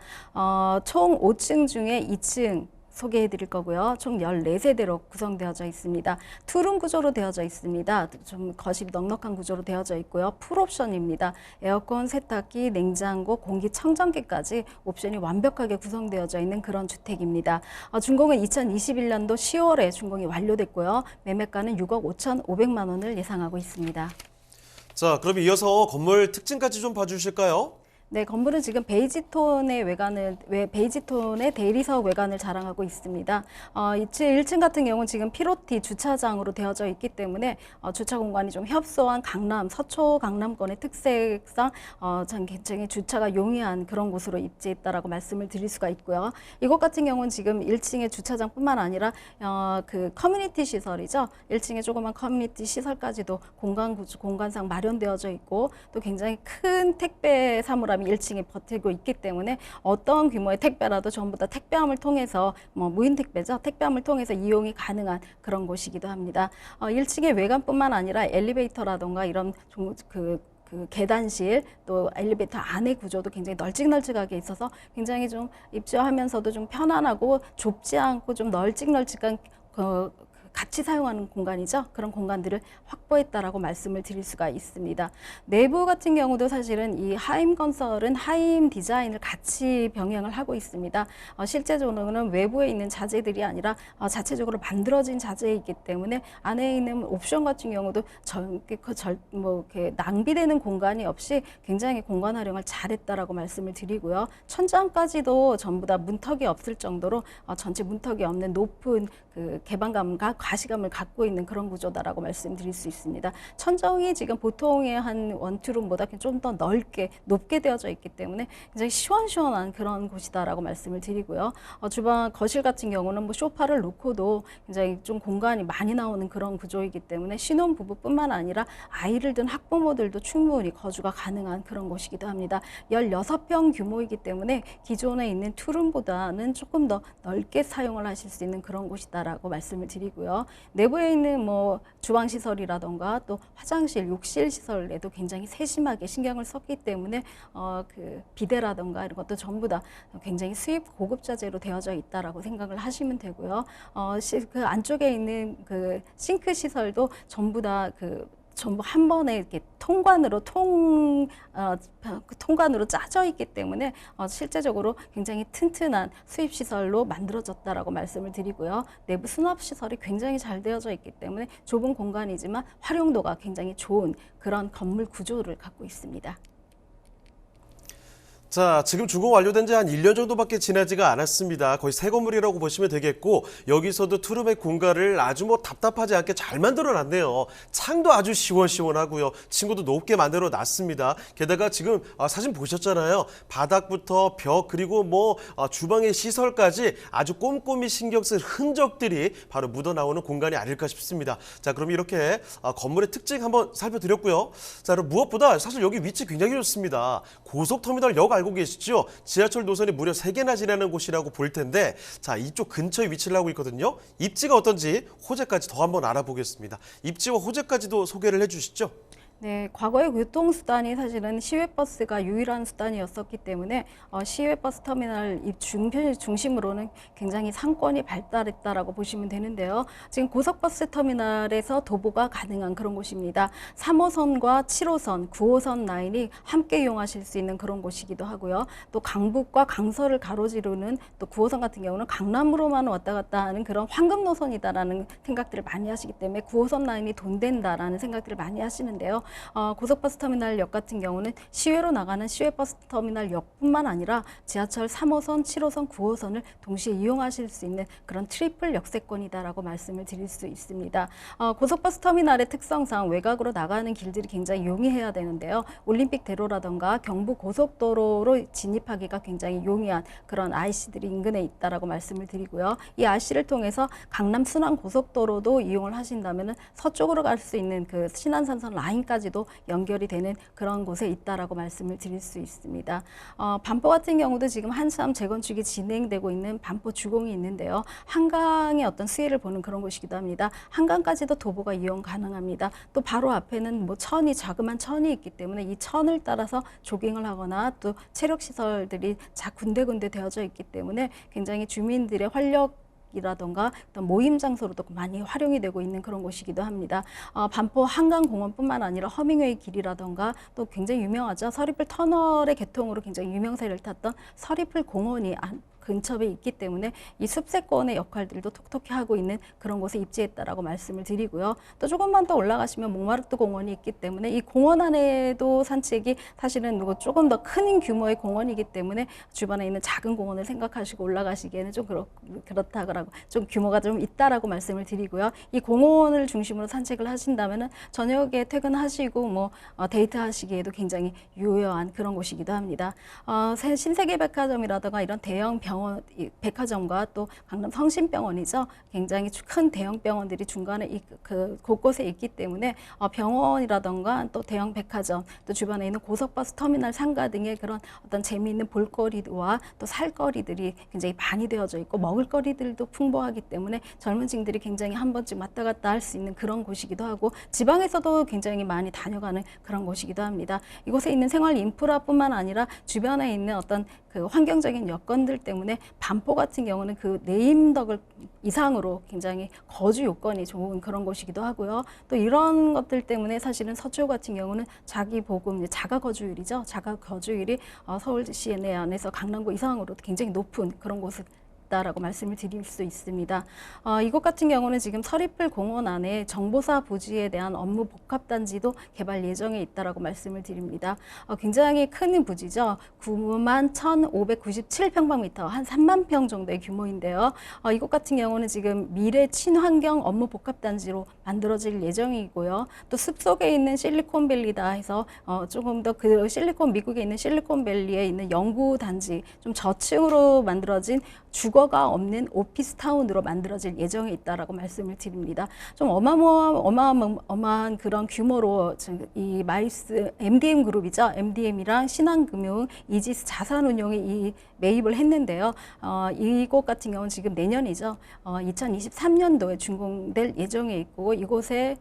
총 5층 중에 2층 소개해 드릴 거고요. 총 14세대로 구성되어져 있습니다. 투룸 구조로 되어져 있습니다. 좀 거실이 넉넉한 구조로 되어져 있고요. 풀옵션입니다. 에어컨, 세탁기, 냉장고, 공기청정기까지 옵션이 완벽하게 구성되어져 있는 그런 주택입니다. 준공은 2021년도 10월에 준공이 완료됐고요. 매매가는 6억 5,500만 원을 예상하고 있습니다. 자, 그럼 이어서 건물 특징까지 좀 봐주실까요? 네, 건물은 지금 베이지톤의 베이지톤의 대리석 외관을 자랑하고 있습니다. 1층 같은 경우는 지금 피로티 주차장으로 되어져 있기 때문에 주차 공간이 좀 협소한 서초 강남권의 특색상 굉장히 주차가 용이한 그런 곳으로 입지했다라고 말씀을 드릴 수가 있고요. 이곳 같은 경우는 지금 1층의 주차장뿐만 아니라 그 커뮤니티 시설이죠. 1층에 조그만 커뮤니티 시설까지도 공간상 마련되어져 있고 또 굉장히 큰 택배 사물함 1층에 버티고 있기 때문에 어떤 규모의 택배라도 전부 다 택배함을 통해서 무인 택배죠. 택배함을 통해서 이용이 가능한 그런 곳이기도 합니다. 1층의 외관뿐만 아니라 엘리베이터라던가 이런 그 계단실 또 엘리베이터 안의 구조도 굉장히 널찍널찍하게 있어서 굉장히 좀 입주하면서도 좀 편안하고 좁지 않고 좀 널찍널찍한 같이 사용하는 공간이죠. 그런 공간들을 확보했다라고 말씀을 드릴 수가 있습니다. 내부 같은 경우도 사실은 이 하임건설은 하임 디자인을 같이 병행을 하고 있습니다. 실제적으로는 외부에 있는 자재들이 아니라 자체적으로 만들어진 자재이기 때문에 안에 있는 옵션 같은 경우도 낭비되는 공간이 없이 굉장히 공간 활용을 잘했다라고 말씀을 드리고요. 천장까지도 전부 다 문턱이 없을 정도로 전체 문턱이 없는 높은 그 개방감과 가시감을 갖고 있는 그런 구조다라고 말씀드릴 수 있습니다. 천정이 지금 보통의 한 원투룸보다 좀 더 높게 되어져 있기 때문에 굉장히 시원시원한 그런 곳이다라고 말씀을 드리고요. 주방 거실 같은 경우는 소파를 놓고도 굉장히 좀 공간이 많이 나오는 그런 구조이기 때문에 신혼부부뿐만 아니라 아이를 둔 학부모들도 충분히 거주가 가능한 그런 곳이기도 합니다. 16평 규모이기 때문에 기존에 있는 투룸보다는 조금 더 넓게 사용을 하실 수 있는 그런 곳이다라고 말씀을 드리고요. 내부에 있는 주방 시설이라던가 또 화장실, 욕실 시설에도 굉장히 세심하게 신경을 썼기 때문에 그 비데라던가 이런 것도 전부 다 굉장히 수입 고급 자재로 되어져 있다라고 생각을 하시면 되고요. 그 안쪽에 있는 그 싱크 시설도 전부 다 전부 한 번에 이렇게 통관으로 짜져 있기 때문에 실제적으로 굉장히 튼튼한 수입 시설로 만들어졌다라고 말씀을 드리고요. 내부 수납 시설이 굉장히 잘 되어져 있기 때문에 좁은 공간이지만 활용도가 굉장히 좋은 그런 건물 구조를 갖고 있습니다. 자, 지금 준공 완료된 지 한 1년 정도밖에 지나지가 않았습니다. 거의 새 건물이라고 보시면 되겠고, 여기서도 투룸의 공간을 아주 뭐 답답하지 않게 잘 만들어 놨네요. 창도 아주 시원시원하고요. 층고도 높게 만들어 놨습니다. 게다가 지금 사진 보셨잖아요. 바닥부터 벽 그리고 뭐 주방의 시설까지 아주 꼼꼼히 신경 쓴 흔적들이 바로 묻어 나오는 공간이 아닐까 싶습니다. 자, 그럼 이렇게 건물의 특징 한번 살펴드렸고요. 자, 그럼 무엇보다 사실 여기 위치 굉장히 좋습니다. 고속터미널역 알고 계시죠? 지하철 노선이 무려 3개나 지나는 곳이라고 볼 텐데, 자, 이쪽 근처에 위치를 하고 있거든요. 입지가 어떤지 호재까지 더 한번 알아보겠습니다. 입지와 호재까지도 소개를 해주시죠. 네, 과거의 교통수단이 사실은 시외버스가 유일한 수단이었었기 때문에 시외버스 터미널 이 중심으로는 굉장히 상권이 발달했다라고 보시면 되는데요. 지금 고속버스 터미널에서 도보가 가능한 그런 곳입니다. 3호선과 7호선, 9호선 라인이 함께 이용하실 수 있는 그런 곳이기도 하고요. 또 강북과 강서를 가로지르는 또 9호선 같은 경우는 강남으로만 왔다 갔다 하는 그런 황금 노선이다라는 생각들을 많이 하시기 때문에 9호선 라인이 돈된다라는 생각들을 많이 하시는데요. 고속버스 터미널역 같은 경우는 시외로 나가는 시외버스 터미널역뿐만 아니라 지하철 3호선, 7호선, 9호선을 동시에 이용하실 수 있는 그런 트리플 역세권이다라고 말씀을 드릴 수 있습니다. 고속버스 터미널의 특성상 외곽으로 나가는 길들이 굉장히 용이해야 되는데요. 올림픽대로라던가 경부고속도로로 진입하기가 굉장히 용이한 그런 IC들이 인근에 있다라고 말씀을 드리고요. 이 IC를 통해서 강남 순환고속도로도 이용을 하신다면 서쪽으로 갈 수 있는 그 신안산선 라인까지 도 연결이 되는 그런 곳에 있다라고 말씀을 드릴 수 있습니다. 반포 같은 경우도 지금 한참 재건축이 진행되고 있는 반포 주공이 있는데요. 한강의 어떤 수혜를 보는 그런 곳이기도 합니다. 한강까지도 도보가 이용 가능합니다. 또 바로 앞에는 뭐 자그마한 천이 있기 때문에 이 천을 따라서 조깅을 하거나 또 체력 시설들이 군데군데 되어져 있기 때문에 굉장히 주민들의 이라던가 모임 장소로도 많이 활용이 되고 있는 그런 곳이기도 합니다. 반포 한강공원뿐만 아니라 허밍웨이 길이라던가 또 굉장히 유명하죠. 서리풀 터널의 개통으로 굉장히 유명세를 탔던 서리풀 공원이 근처에 있기 때문에 이 숲세권의 역할들도 톡톡히 하고 있는 그런 곳에 입지했다라고 말씀을 드리고요. 또 조금만 더 올라가시면 몽마르트 공원이 있기 때문에 이 공원 안에도 산책이 사실은 조금 더 큰 규모의 공원이기 때문에 주변에 있는 작은 공원을 생각하시고 올라가시기에는 좀 그렇다고 좀 규모가 좀 있다라고 말씀을 드리고요. 이 공원을 중심으로 산책을 하신다면은 저녁에 퇴근하시고 뭐 데이트 하시기에도 굉장히 유효한 그런 곳이기도 합니다. 신세계백화점이라든가 이런 대형 백화점과 또 강남 성심병원이죠. 굉장히 큰 대형 병원들이 중간에 곳곳에 있기 때문에 병원이라던가 또 대형 백화점, 또 주변에 있는 고속버스 터미널 상가 등의 그런 어떤 재미있는 볼거리와 또 살거리들이 굉장히 많이 되어져 있고 먹을거리들도 풍부하기 때문에 젊은 층들이 굉장히 한 번쯤 왔다 갔다 할 수 있는 그런 곳이기도 하고 지방에서도 굉장히 많이 다녀가는 그런 곳이기도 합니다. 이곳에 있는 생활 인프라뿐만 아니라 주변에 있는 어떤 그 환경적인 여건들 때문에 반포 같은 경우는 그 네임덕을 이상으로 굉장히 거주 요건이 좋은 그런 곳이기도 하고요. 또 이런 것들 때문에 사실은 서초 같은 경우는 자가 거주율이죠. 자가 거주율이 서울시 내 안에서 강남구 이상으로도 굉장히 높은 그런 곳을 라고 말씀을 드릴 수 있습니다. 이곳 같은 경우는 지금 서리풀 공원 안에 정보사 부지에 대한 업무 복합단지도 개발 예정에 있다라고 말씀을 드립니다. 굉장히 큰 부지죠. 91,597평방미터, 한 3만 평 정도의 규모인데요. 이곳 같은 경우는 지금 미래 친환경 업무 복합단지로 만들어질 예정이고요. 또 숲속에 있는 실리콘밸리다 해서 조금 더 미국에 있는 실리콘밸리에 있는 연구단지, 좀 저층으로 만들어진 주거가 없는 오피스타운으로 만들어질 예정에 있다라고 말씀을 드립니다. 좀 어마어마한 그런 규모로 이 마이스 MDM 그룹이죠. MDM이랑 신한금융, 이지스 자산운용이 매입을 했는데요. 이곳 같은 경우는 지금 내년이죠. 2023년도에 준공될 예정에 있고 이곳에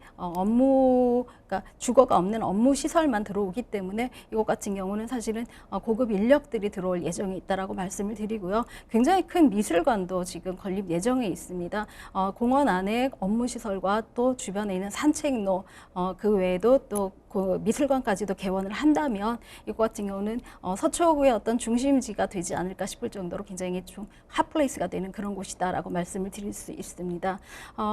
그러니까 주거가 없는 업무 시설만 들어오기 때문에 이곳 같은 경우는 사실은 고급 인력들이 들어올 예정에 있다라고 말씀을 드리고요. 굉장히 큰 미술관도 지금 건립 예정에 있습니다. 공원 안에 업무 시설과 또 주변에 있는 산책로, 그 외에도 또 미술관까지도 개원을 한다면 이곳 같은 경우는 서초구의 어떤 중심지가 되지 않을까 싶을 정도로 굉장히 좀 핫플레이스가 되는 그런 곳이다라고 말씀을 드릴 수 있습니다.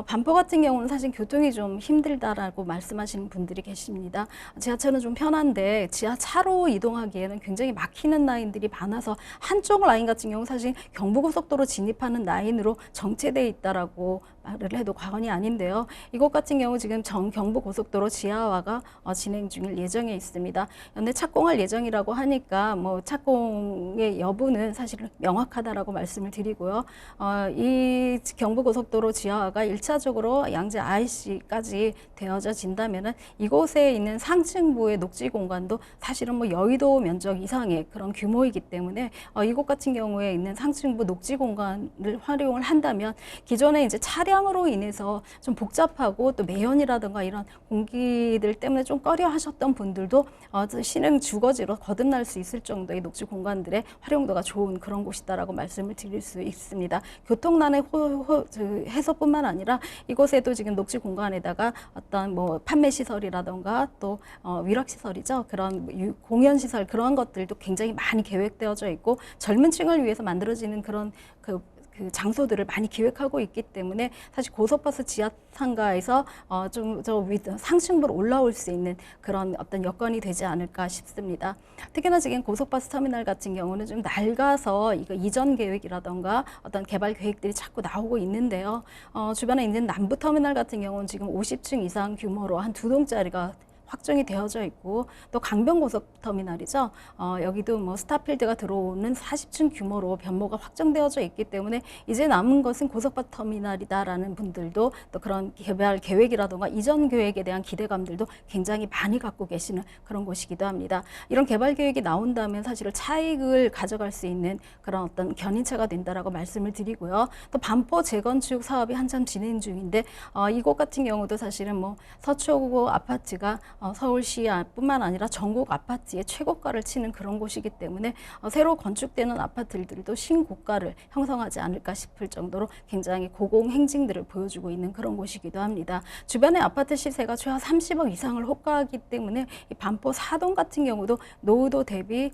반포 같은 경우는 사실 교통이 좀 힘들다라고 말씀하시는 분들이 계십니다. 지하철은 좀 편한데 지하차로 이동하기에는 굉장히 막히는 라인들이 많아서 한쪽 라인 같은 경우 사실 경부고속도로 진입하는 라인으로 정체되어 있다라고 말을 해도 과언이 아닌데요. 이곳 같은 경우 지금 경부고속도로 지하화가 진행 중일 예정에 있습니다. 현재 착공할 예정이라고 하니까 뭐 착공의 여부는 사실 명확하다라고 말씀을 드리고요. 이 경부고속도로 지하화가 1차적으로 양재 IC까지 되어진다면은 이곳에 있는 상층부의 녹지 공간도 사실은 뭐 여의도 면적 이상의 그런 규모이기 때문에 이곳 같은 경우에 있는 상층부 녹지 공간을 활용을 한다면 기존에 이제 차량으로 인해서 좀 복잡하고 또 매연이라든가 이런 공기들 때문에 좀 꺼려 하셨던 분들도 신흥 주거지로 거듭날 수 있을 정도의 녹지 공간들의 활용도가 좋은 그런 곳이다라고 말씀을 드릴 수 있습니다. 교통난의 해소뿐만 아니라 이곳에도 지금 녹지 공간에다가 어떤 뭐 판매 시설이라든가 또 위락 시설이죠. 그런 공연 시설 그런 것들도 굉장히 많이 계획되어져 있고 젊은 층을 위해서 만들어지는 그런 그 장소들을 많이 기획하고 있기 때문에 사실 고속버스 지하 상가에서 좀 상층부로 올라올 수 있는 그런 어떤 여건이 되지 않을까 싶습니다. 특히나 지금 고속버스 터미널 같은 경우는 좀 낡아서 이거 이전 계획이라던가 어떤 개발 계획들이 자꾸 나오고 있는데요. 주변에 있는 남부 터미널 같은 경우는 지금 50층 이상 규모로 한 2동짜리가 확정이 되어져 있고 또 강변고속터미널이죠. 여기도 뭐 스타필드가 들어오는 40층 규모로 변모가 확정되어져 있기 때문에 이제 남은 것은 고속버스 터미널이다라는 분들도 또 그런 개발 계획이라든가 이전 계획에 대한 기대감들도 굉장히 많이 갖고 계시는 그런 곳이기도 합니다. 이런 개발 계획이 나온다면 사실은 차익을 가져갈 수 있는 그런 어떤 견인차가 된다라고 말씀을 드리고요. 또 반포 재건축 사업이 한참 진행 중인데 이곳 같은 경우도 사실은 뭐 서초구 아파트가 서울시뿐만 아니라 전국 아파트의 최고가를 치는 그런 곳이기 때문에 새로 건축되는 아파트들도 신고가를 형성하지 않을까 싶을 정도로 굉장히 고공행진들을 보여주고 있는 그런 곳이기도 합니다. 주변의 아파트 시세가 최하 30억 이상을 호가하기 때문에 이 반포 사동 같은 경우도 노후도 대비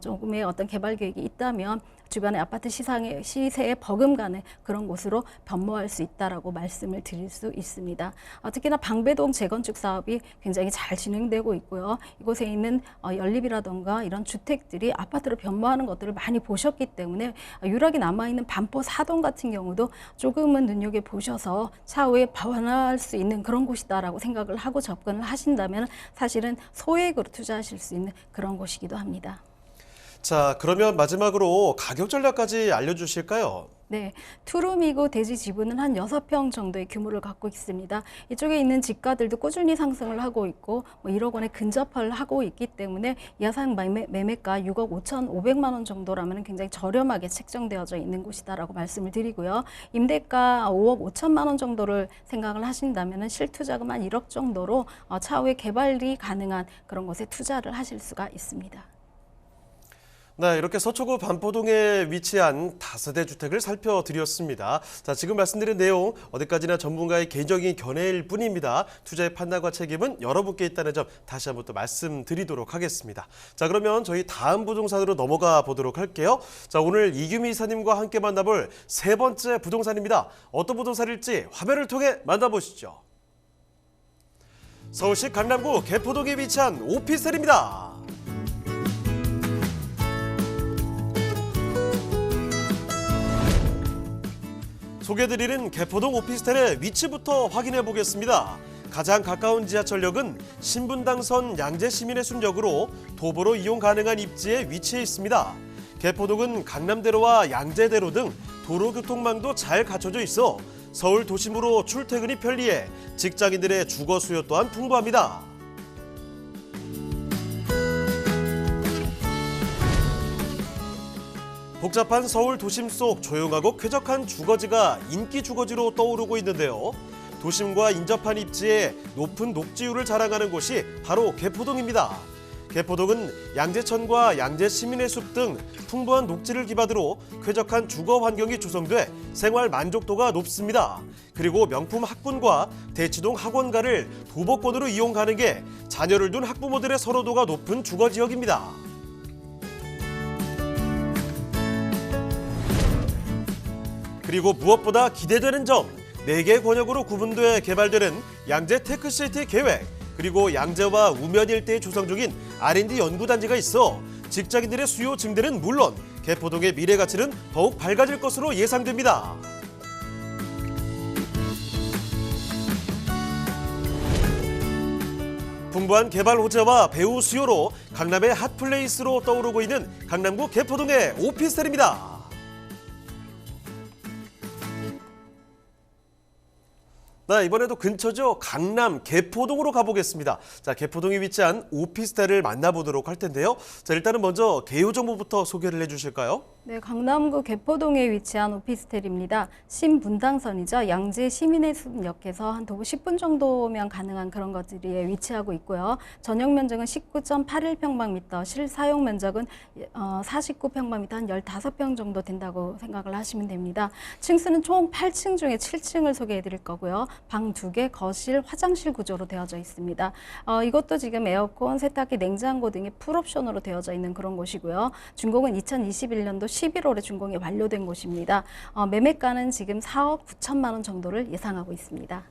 조금의 어떤 개발 계획이 있다면 주변의 아파트 시세에 버금가는 그런 곳으로 변모할 수 있다라고 말씀을 드릴 수 있습니다. 특히나 방배동 재건축 사업이 굉장히 잘 진행되고 있고요. 이곳에 있는 연립이라던가 이런 주택들이 아파트로 변모하는 것들을 많이 보셨기 때문에 유락이 남아있는 반포 사동 같은 경우도 조금은 눈여겨보셔서 차후에 변화할 수 있는 그런 곳이다라고 생각을 하고 접근을 하신다면 사실은 소액으로 투자하실 수 있는 그런 곳이기도 합니다. 자, 그러면 마지막으로 가격 전략까지 알려주실까요? 네, 투룸이고 대지 지분은 한 6평 정도의 규모를 갖고 있습니다. 이쪽에 있는 집가들도 꾸준히 상승을 하고 있고 뭐 1억 원에 근접을 하고 있기 때문에 예상 매매가 6억 5,500만 원 정도라면 굉장히 저렴하게 책정되어져 있는 곳이다라고 말씀을 드리고요. 임대가 5억 5천만 원 정도를 생각을 하신다면 실투자금 한 1억 정도로 차후에 개발이 가능한 그런 곳에 투자를 하실 수가 있습니다. 네, 이렇게 서초구 반포동에 위치한 다세대 주택을 살펴드렸습니다. 자, 지금 말씀드린 내용 어디까지나 전문가의 개인적인 견해일 뿐입니다. 투자의 판단과 책임은 여러분께 있다는 점 다시 한번 또 말씀드리도록 하겠습니다. 자, 그러면 저희 다음 부동산으로 넘어가 보도록 할게요. 자, 오늘 이규미 이사님과 함께 만나볼 세 번째 부동산입니다. 어떤 부동산일지 화면을 통해 만나보시죠. 서울시 강남구 개포동에 위치한 오피스텔입니다. 소개해드리는 개포동 오피스텔의 위치부터 확인해 보겠습니다. 가장 가까운 지하철역은 신분당선 양재시민회숲역으로 도보로 이용 가능한 입지에 위치해 있습니다. 개포동은 강남대로와 양재대로 등 도로교통망도 잘 갖춰져 있어 서울 도심으로 출퇴근이 편리해 직장인들의 주거 수요 또한 풍부합니다. 복잡한 서울 도심 속 조용하고 쾌적한 주거지가 인기 주거지로 떠오르고 있는데요. 도심과 인접한 입지에 높은 녹지율을 자랑하는 곳이 바로 개포동입니다. 개포동은 양재천과 양재시민회숲 등 풍부한 녹지를 기반으로 쾌적한 주거 환경이 조성돼 생활 만족도가 높습니다. 그리고 명품 학군과 대치동 학원가를 도보권으로 이용 가능해 자녀를 둔 학부모들의 선호도가 높은 주거 지역입니다. 그리고 무엇보다 기대되는 점, 4개 권역으로 구분돼 개발되는 양재 테크시티 계획, 그리고 양재와 우면 일대에 조성 중인 R&D 연구단지가 있어 직장인들의 수요 증대는 물론 개포동의 미래 가치는 더욱 밝아질 것으로 예상됩니다. 풍부한 개발 호재와 배우 수요로 강남의 핫플레이스로 떠오르고 있는 강남구 개포동의 오피스텔입니다. 네, 이번에도 근처죠. 강남 개포동으로 가보겠습니다. 자, 개포동에 위치한 오피스텔을 만나보도록 할 텐데요. 자, 일단은 먼저 개요 정보부터 소개를 해주실까요? 네, 강남구 개포동에 위치한 오피스텔입니다. 신분당선이죠. 양재 시민의 숲역에서 한 도보 10분 정도면 가능한 그런 것들이 위치하고 있고요. 전용 면적은 19.81평방미터, 실사용 면적은 49평방미터, 한 15평 정도 된다고 생각을 하시면 됩니다. 층수는 총 8층 중에 7층을 소개해 드릴 거고요. 방 2개, 거실, 화장실 구조로 되어져 있습니다. 이것도 지금 에어컨, 세탁기, 냉장고 등이 풀옵션으로 되어져 있는 그런 곳이고요. 준공은 2021년도 11월에 준공이 완료된 곳입니다. 매매가는 지금 4억 9천만 원 정도를 예상하고 있습니다.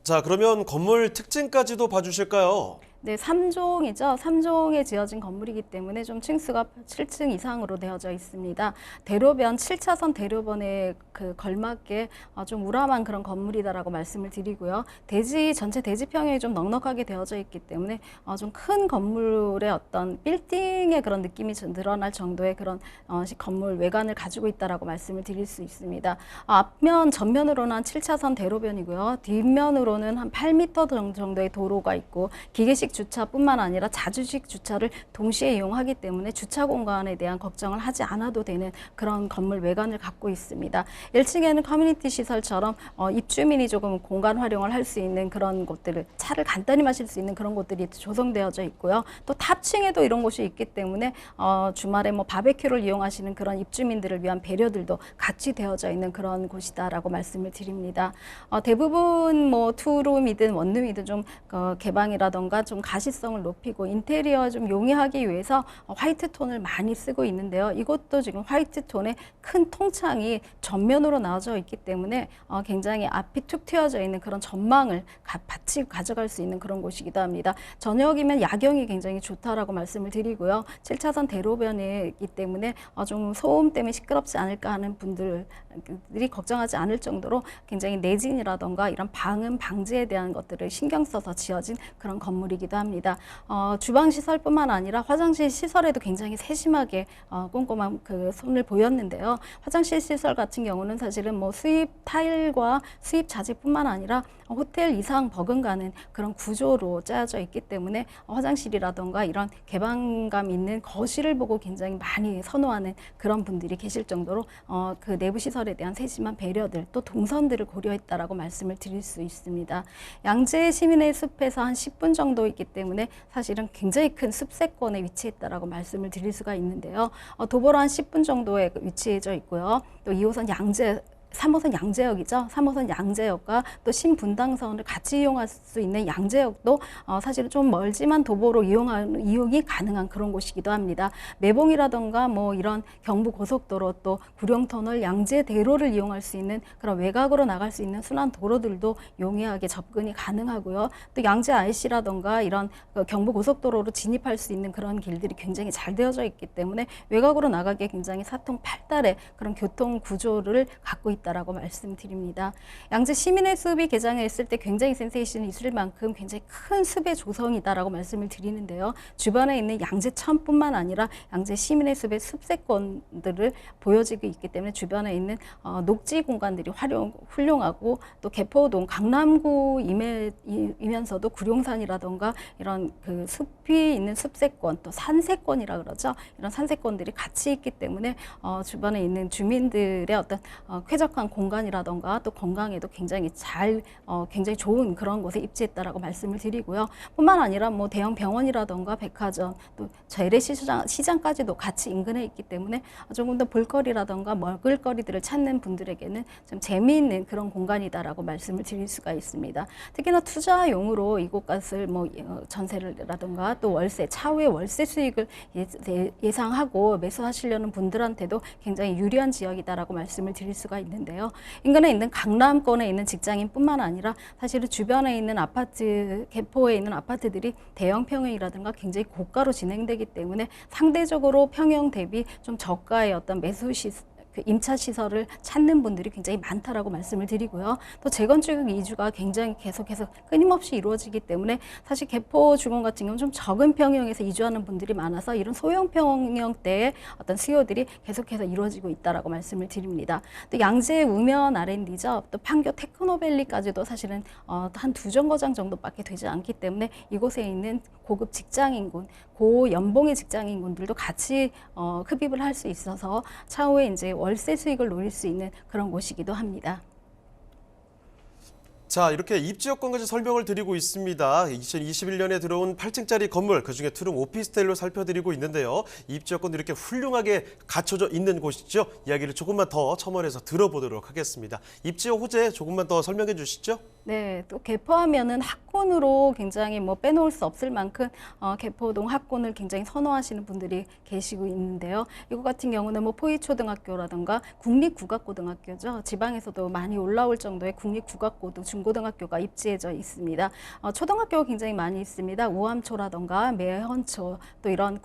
자, 그러면 건물 특징까지도 봐주실까요? 네, 3종이죠. 3종에 지어진 건물이기 때문에 좀 층수가 7층 이상으로 되어져 있습니다. 대로변, 7차선 대로변에 그 걸맞게 좀 우람한 그런 건물이다라고 말씀을 드리고요. 전체 대지평이 좀 넉넉하게 되어져 있기 때문에 좀 큰 건물의 어떤 빌딩의 그런 느낌이 좀 늘어날 정도의 그런 건물 외관을 가지고 있다라고 말씀을 드릴 수 있습니다. 전면으로는 한 7차선 대로변이고요. 뒷면으로는 한 8m 정도의 도로가 있고 기계식 주차뿐만 아니라 자주식 주차를 동시에 이용하기 때문에 주차 공간에 대한 걱정을 하지 않아도 되는 그런 건물 외관을 갖고 있습니다. 1층에는 커뮤니티 시설처럼 입주민이 조금 공간 활용을 할 수 있는 그런 곳들을, 차를 간단히 마실 수 있는 그런 곳들이 조성되어져 있고요. 또 탑층에도 이런 곳이 있기 때문에 주말에 뭐 바베큐를 이용하시는 그런 입주민들을 위한 배려들도 같이 되어져 있는 그런 곳이다라고 말씀을 드립니다. 대부분 뭐 투룸이든 원룸이든 좀 개방이라던가 좀 가시성을 높이고 인테리어 좀 용이하기 위해서 화이트 톤을 많이 쓰고 있는데요. 이것도 지금 화이트 톤의 큰 통창이 전면으로 나와져 있기 때문에 굉장히 앞이 툭 트여져 있는 그런 전망을 같이 가져갈 수 있는 그런 곳이기도 합니다. 저녁이면 야경이 굉장히 좋다라고 말씀을 드리고요. 7차선 대로변이기 때문에 좀 소음 때문에 시끄럽지 않을까 하는 분들이 걱정하지 않을 정도로 굉장히 내진이라던가 이런 방음 방지에 대한 것들을 신경 써서 지어진 그런 건물이기도 합니다. 주방 시설뿐만 아니라 화장실 시설에도 굉장히 세심하게 꼼꼼한 그 손을 보였는데요. 화장실 시설 같은 경우는 사실은 뭐 수입 타일과 수입 자재뿐만 아니라 호텔 이상 버금가는 그런 구조로 짜여져 있기 때문에 화장실이라던가 이런 개방감 있는 거실을 보고 굉장히 많이 선호하는 그런 분들이 계실 정도로 그 내부 시설에 대한 세심한 배려들, 또 동선들을 고려했다라고 말씀을 드릴 수 있습니다. 양재 시민의 숲에서 한 10분 정도 있기 때문에 사실은 굉장히 큰 숲세권에 위치했다라고 말씀을 드릴 수가 있는데요. 도보로 한 10분 정도에 위치해져 있고요. 또 2호선 3호선 양재역이죠. 3호선 양재역과 또 신분당선을 같이 이용할 수 있는 양재역도 사실은 좀 멀지만 도보로 이용이 가능한 그런 곳이기도 합니다. 매봉이라던가 뭐 이런 경부고속도로 또 구룡터널 양재대로를 이용할 수 있는 그런 외곽으로 나갈 수 있는 순환 도로들도 용이하게 접근이 가능하고요. 또 양재 IC라던가 이런 경부고속도로로 진입할 수 있는 그런 길들이 굉장히 잘 되어져 있기 때문에 외곽으로 나가기에 굉장히 사통팔달의 그런 교통 구조를 갖고 있다라고 말씀드립니다. 양재 시민의 숲이 개장했을 때 굉장히 센세이션이 있을 만큼 굉장히 큰 숲의 조성이다라고 말씀을 드리는데요. 주변에 있는 양재천뿐만 아니라 양재 시민의 숲의 숲세권들을 보여지고 있기 때문에 주변에 있는 녹지 공간들이 훌륭하고 또 개포동 강남구이면서도 구룡산이라던가 이런 그 숲이 있는 숲세권 또 산세권이라 그러죠. 이런 산세권들이 같이 있기 때문에 주변에 있는 주민들의 어떤 쾌적 쾌적한 공간이라던가 또 건강에도 굉장히 굉장히 좋은 그런 곳에 입지했다라고 말씀을 드리고요. 뿐만 아니라 뭐 대형 병원이라던가 백화점 또 재래시장까지도 같이 인근에 있기 때문에 조금 더 볼거리라던가 먹을거리들을 찾는 분들에게는 좀 재미있는 그런 공간이다라고 말씀을 드릴 수가 있습니다. 특히나 투자용으로 이곳값을 뭐 전세라던가 또 월세, 차후의 월세 수익을 예상하고 매수하시려는 분들한테도 굉장히 유리한 지역이다라고 말씀을 드릴 수가 있는데요. 인근에 있는 강남권에 있는 직장인뿐만 아니라 사실은 주변에 있는 아파트, 개포에 있는 아파트들이 대형 평형이라든가 굉장히 고가로 진행되기 때문에 상대적으로 평형 대비 좀 저가의 어떤 임차 시설을 찾는 분들이 굉장히 많다라고 말씀을 드리고요. 또 재건축 이주가 굉장히 계속해서 끊임없이 이루어지기 때문에 사실 개포 주공 같은 경우는 좀 적은 평형에서 이주하는 분들이 많아서 이런 소형 평형대의 어떤 수요들이 계속해서 이루어지고 있다라고 말씀을 드립니다. 또 양재 우면 R&D죠. 또 판교 테크노밸리까지도 사실은 한 2정거장 정도밖에 되지 않기 때문에 이곳에 있는 고급 직장인군, 고연봉의 직장인군들도 같이 흡입을 할 수 있어서 차후에 이제 월세 수익을 노릴 수 있는 그런 곳이기도 합니다. 자, 이렇게 입지 여건까지 설명을 드리고 있습니다. 2021년에 들어온 8층짜리 건물, 그중에 투룸 오피스텔로 살펴드리고 있는데요. 입지 여건도 이렇게 훌륭하게 갖춰져 있는 곳이죠. 이야기를 조금만 더 첨언해서 들어보도록 하겠습니다. 입지 호재 조금만 더 설명해 주시죠. 네, 또 개포하면은 학군으로 굉장히 뭐 빼놓을 수 없을 만큼 개포동 학군을 굉장히 선호하시는 분들이 계시고 있는데요. 이거 같은 경우는 뭐 포이초등학교라든가 국립국악고등학교죠. 지방에서도 많이 올라올 정도의 국립국악고등 중고등학교가 입지해져 있습니다. 초등학교가 굉장히 많이 있습니다. 우암초라든가 매헌초 또 이런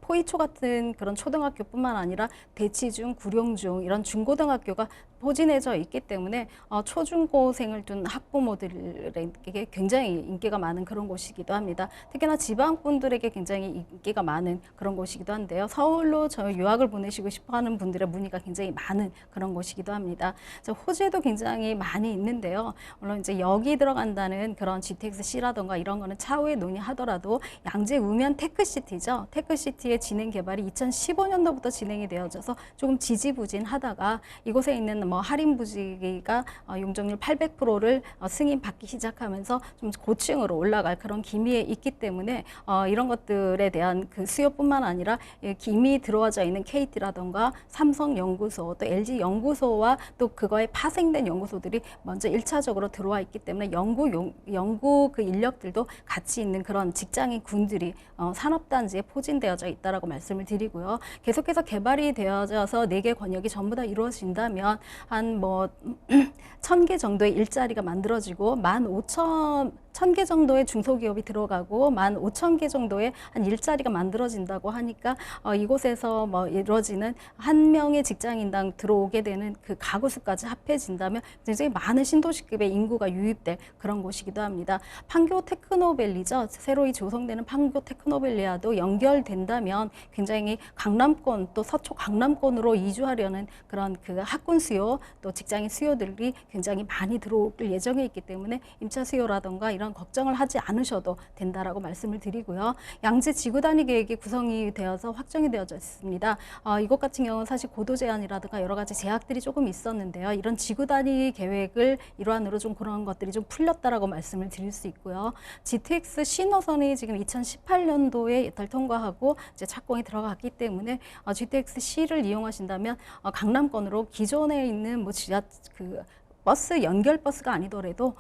포이초 같은 그런 초등학교뿐만 아니라 대치중, 구룡중 이런 중고등학교가 포진해져 있기 때문에 초중고생을 둔 학부모들에게 굉장히 인기가 많은 그런 곳이기도 합니다. 특히나 지방분들에게 굉장히 인기가 많은 그런 곳이기도 한데요. 서울로 유학을 보내시고 싶어하는 분들의 문의가 굉장히 많은 그런 곳이기도 합니다. 호재도 굉장히 많이 있는데요. 물론 이제 여기 들어간다는 그런 GTX-C라던가 이런 거는 차후에 논의하더라도 양재 우면 테크시티죠. 테크시티의 진행 개발이 2015년도부터 진행이 되어져서 조금 지지부진하다가 이곳에 있는 할인 부지가 용적률 800%를 승인받기 시작하면서 좀 고층으로 올라갈 그런 기미에 있기 때문에 이런 것들에 대한 그 수요뿐만 아니라 이미 들어와져 있는 KT라던가 삼성연구소 또 LG연구소와 또 그거에 파생된 연구소들이 먼저 1차적으로 들어와 있기 때문에 연구 그 인력들도 같이 있는 그런 직장인 군들이 산업단지에 포진되어져 있다라고 말씀을 드리고요. 계속해서 개발이 되어져서 4개 권역이 전부 다 이루어진다면 한 1,000개 정도의 일자리가 만들어지고 1,500개 정도의 중소기업이 들어가고 15,000개 정도의 한 일자리가 만들어진다고 하니까 이곳에서 이루어지는 한 명의 직장인당 들어오게 되는 그 가구 수까지 합해진다면 굉장히 많은 신도시급의 인구가 유입될 그런 곳이기도 합니다. 판교 테크노밸리죠. 새로이 조성되는 판교 테크노밸리와도 연결된다면 굉장히 강남권 또 서초 강남권으로 이주하려는 그런 그 학군 수요 또 직장인 수요들이 굉장히 많이 들어올 예정에 있기 때문에 임차 수요라던가 이런 걱정을 하지 않으셔도 된다라고 말씀을 드리고요. 양재 지구단위 계획이 구성이 되어서 확정이 되어져 있습니다. 이것 같은 경우는 사실 고도 제한이라든가 여러 가지 제약들이 조금 있었는데요. 이런 지구단위 계획을 일환으로 좀 그런 것들이 좀 풀렸다라고 말씀을 드릴 수 있고요. GTX 신호선이 지금 2018년도에 예탈 통과하고 이제 착공이 들어갔기 때문에 GTX C를 이용하신다면 강남권으로 기존에 있는 버스 연결 버스가 아니더라도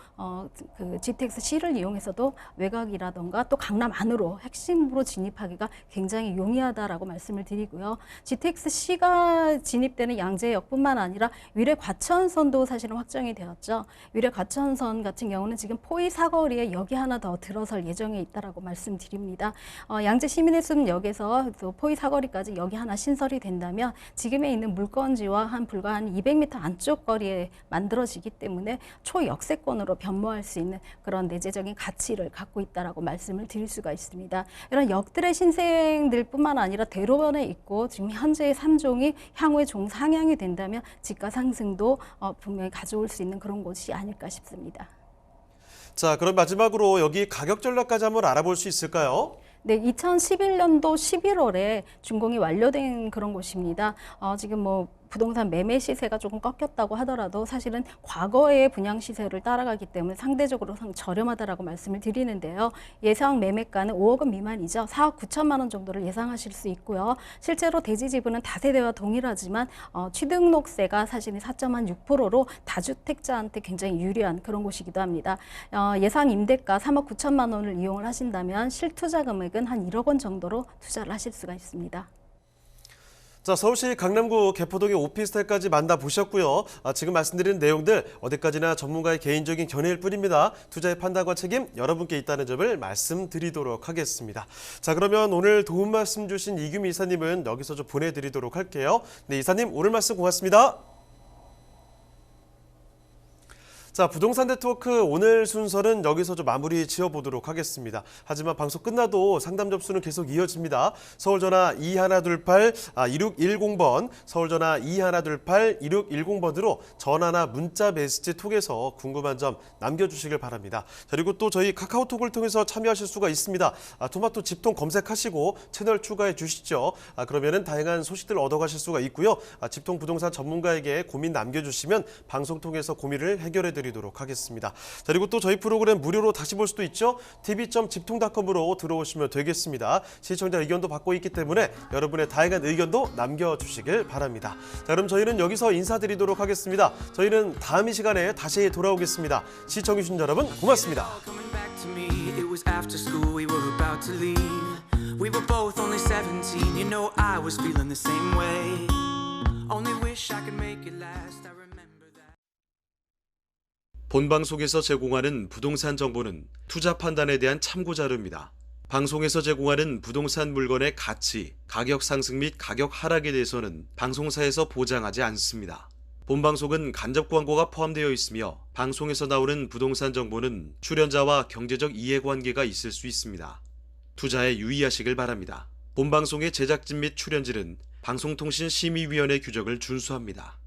그 GTX-C를 이용해서도 외곽이라던가 또 강남 안으로 핵심으로 진입하기가 굉장히 용이하다라고 말씀을 드리고요. GTX-C가 진입되는 양재역뿐만 아니라 위례 과천선도 사실은 확정이 되었죠. 위례 과천선 같은 경우는 지금 포이 사거리에 역이 하나 더 들어설 예정에 있다라고 말씀드립니다. 양재 시민의숲역에서 또 포이 사거리까지 역이 하나 신설이 된다면 지금에 있는 물건지와 불과 한 200m 안쪽 거리에 만들어지기 때문에 초역세권으로 변모할 수 있는 그런 내재적인 가치를 갖고 있다라고 말씀을 드릴 수가 있습니다. 이런 역들의 신생들뿐만 아니라 대로변에 있고 지금 현재의 3종이 향후에 종상향이 된다면 집가 상승도 분명히 가져올 수 있는 그런 곳이 아닐까 싶습니다. 자, 그럼 마지막으로 여기 가격 전략까지 한번 알아볼 수 있을까요? 네, 2011년도 11월에 준공이 완료된 그런 곳입니다. 지금 부동산 매매 시세가 조금 꺾였다고 하더라도 사실은 과거의 분양 시세를 따라가기 때문에 상대적으로 저렴하다라고 말씀을 드리는데요. 예상 매매가는 5억 원 미만이죠. 4억 9천만 원 정도를 예상하실 수 있고요. 실제로 대지 지분은 다세대와 동일하지만 취등록세가 사실은 4.6%로 다주택자한테 굉장히 유리한 그런 곳이기도 합니다. 예상 임대가 3억 9천만 원을 이용을 하신다면 실투자 금액은 한 1억 원 정도로 투자를 하실 수가 있습니다. 자, 서울시 강남구 개포동의 오피스텔까지 만나보셨고요. 지금 말씀드린 내용들 어디까지나 전문가의 개인적인 견해일 뿐입니다. 투자의 판단과 책임 여러분께 있다는 점을 말씀드리도록 하겠습니다. 자, 그러면 오늘 도움 말씀 주신 이규미 이사님은 여기서 좀 보내드리도록 할게요. 네, 이사님 오늘 말씀 고맙습니다. 자, 부동산 네트워크 오늘 순서는 여기서 좀 마무리 지어보도록 하겠습니다. 하지만 방송 끝나도 상담 접수는 계속 이어집니다. 서울전화 2128-2610번, 서울전화 2128-2610번으로 전화나 문자 메시지 통해서 궁금한 점 남겨주시길 바랍니다. 그리고 또 저희 카카오톡을 통해서 참여하실 수가 있습니다. 토마토 집통 검색하시고 채널 추가해 주시죠. 그러면은 다양한 소식들 얻어가실 수가 있고요. 집통 부동산 전문가에게 고민 남겨주시면 방송 통해서 고민을 해결해 드리도록 하겠습니다. 자, 그리고 또 저희 프로그램 무료로 다시 볼 수도 있죠. tv.집통닷컴으로 들어오시면 되겠습니다. 시청자 의견도 받고 있기 때문에 여러분의 다양한 의견도 남겨주시길 바랍니다. 자, 그럼 저희는 여기서 인사드리도록 하겠습니다. 저희는 다음 이 시간에 다시 돌아오겠습니다. 시청해주신 여러분 고맙습니다. We were both only 17, you know I was feeling the same way. Only wish I could make it last. I remember that. 본방송에서 제공하는 부동산 정보는 투자 판단에 대한 참고 자료입니다. 방송에서 제공하는 부동산 물건의 가치, 가격 상승 및 가격 하락에 대해서는 방송사에서 보장하지 않습니다. 본방송은 간접 광고가 포함되어 있으며 방송에서 나오는 부동산 정보는 출연자와 경제적 이해관계가 있을 수 있습니다. 투자에 유의하시길 바랍니다. 본방송의 제작진 및 출연진은 방송통신심의위원회 규정을 준수합니다.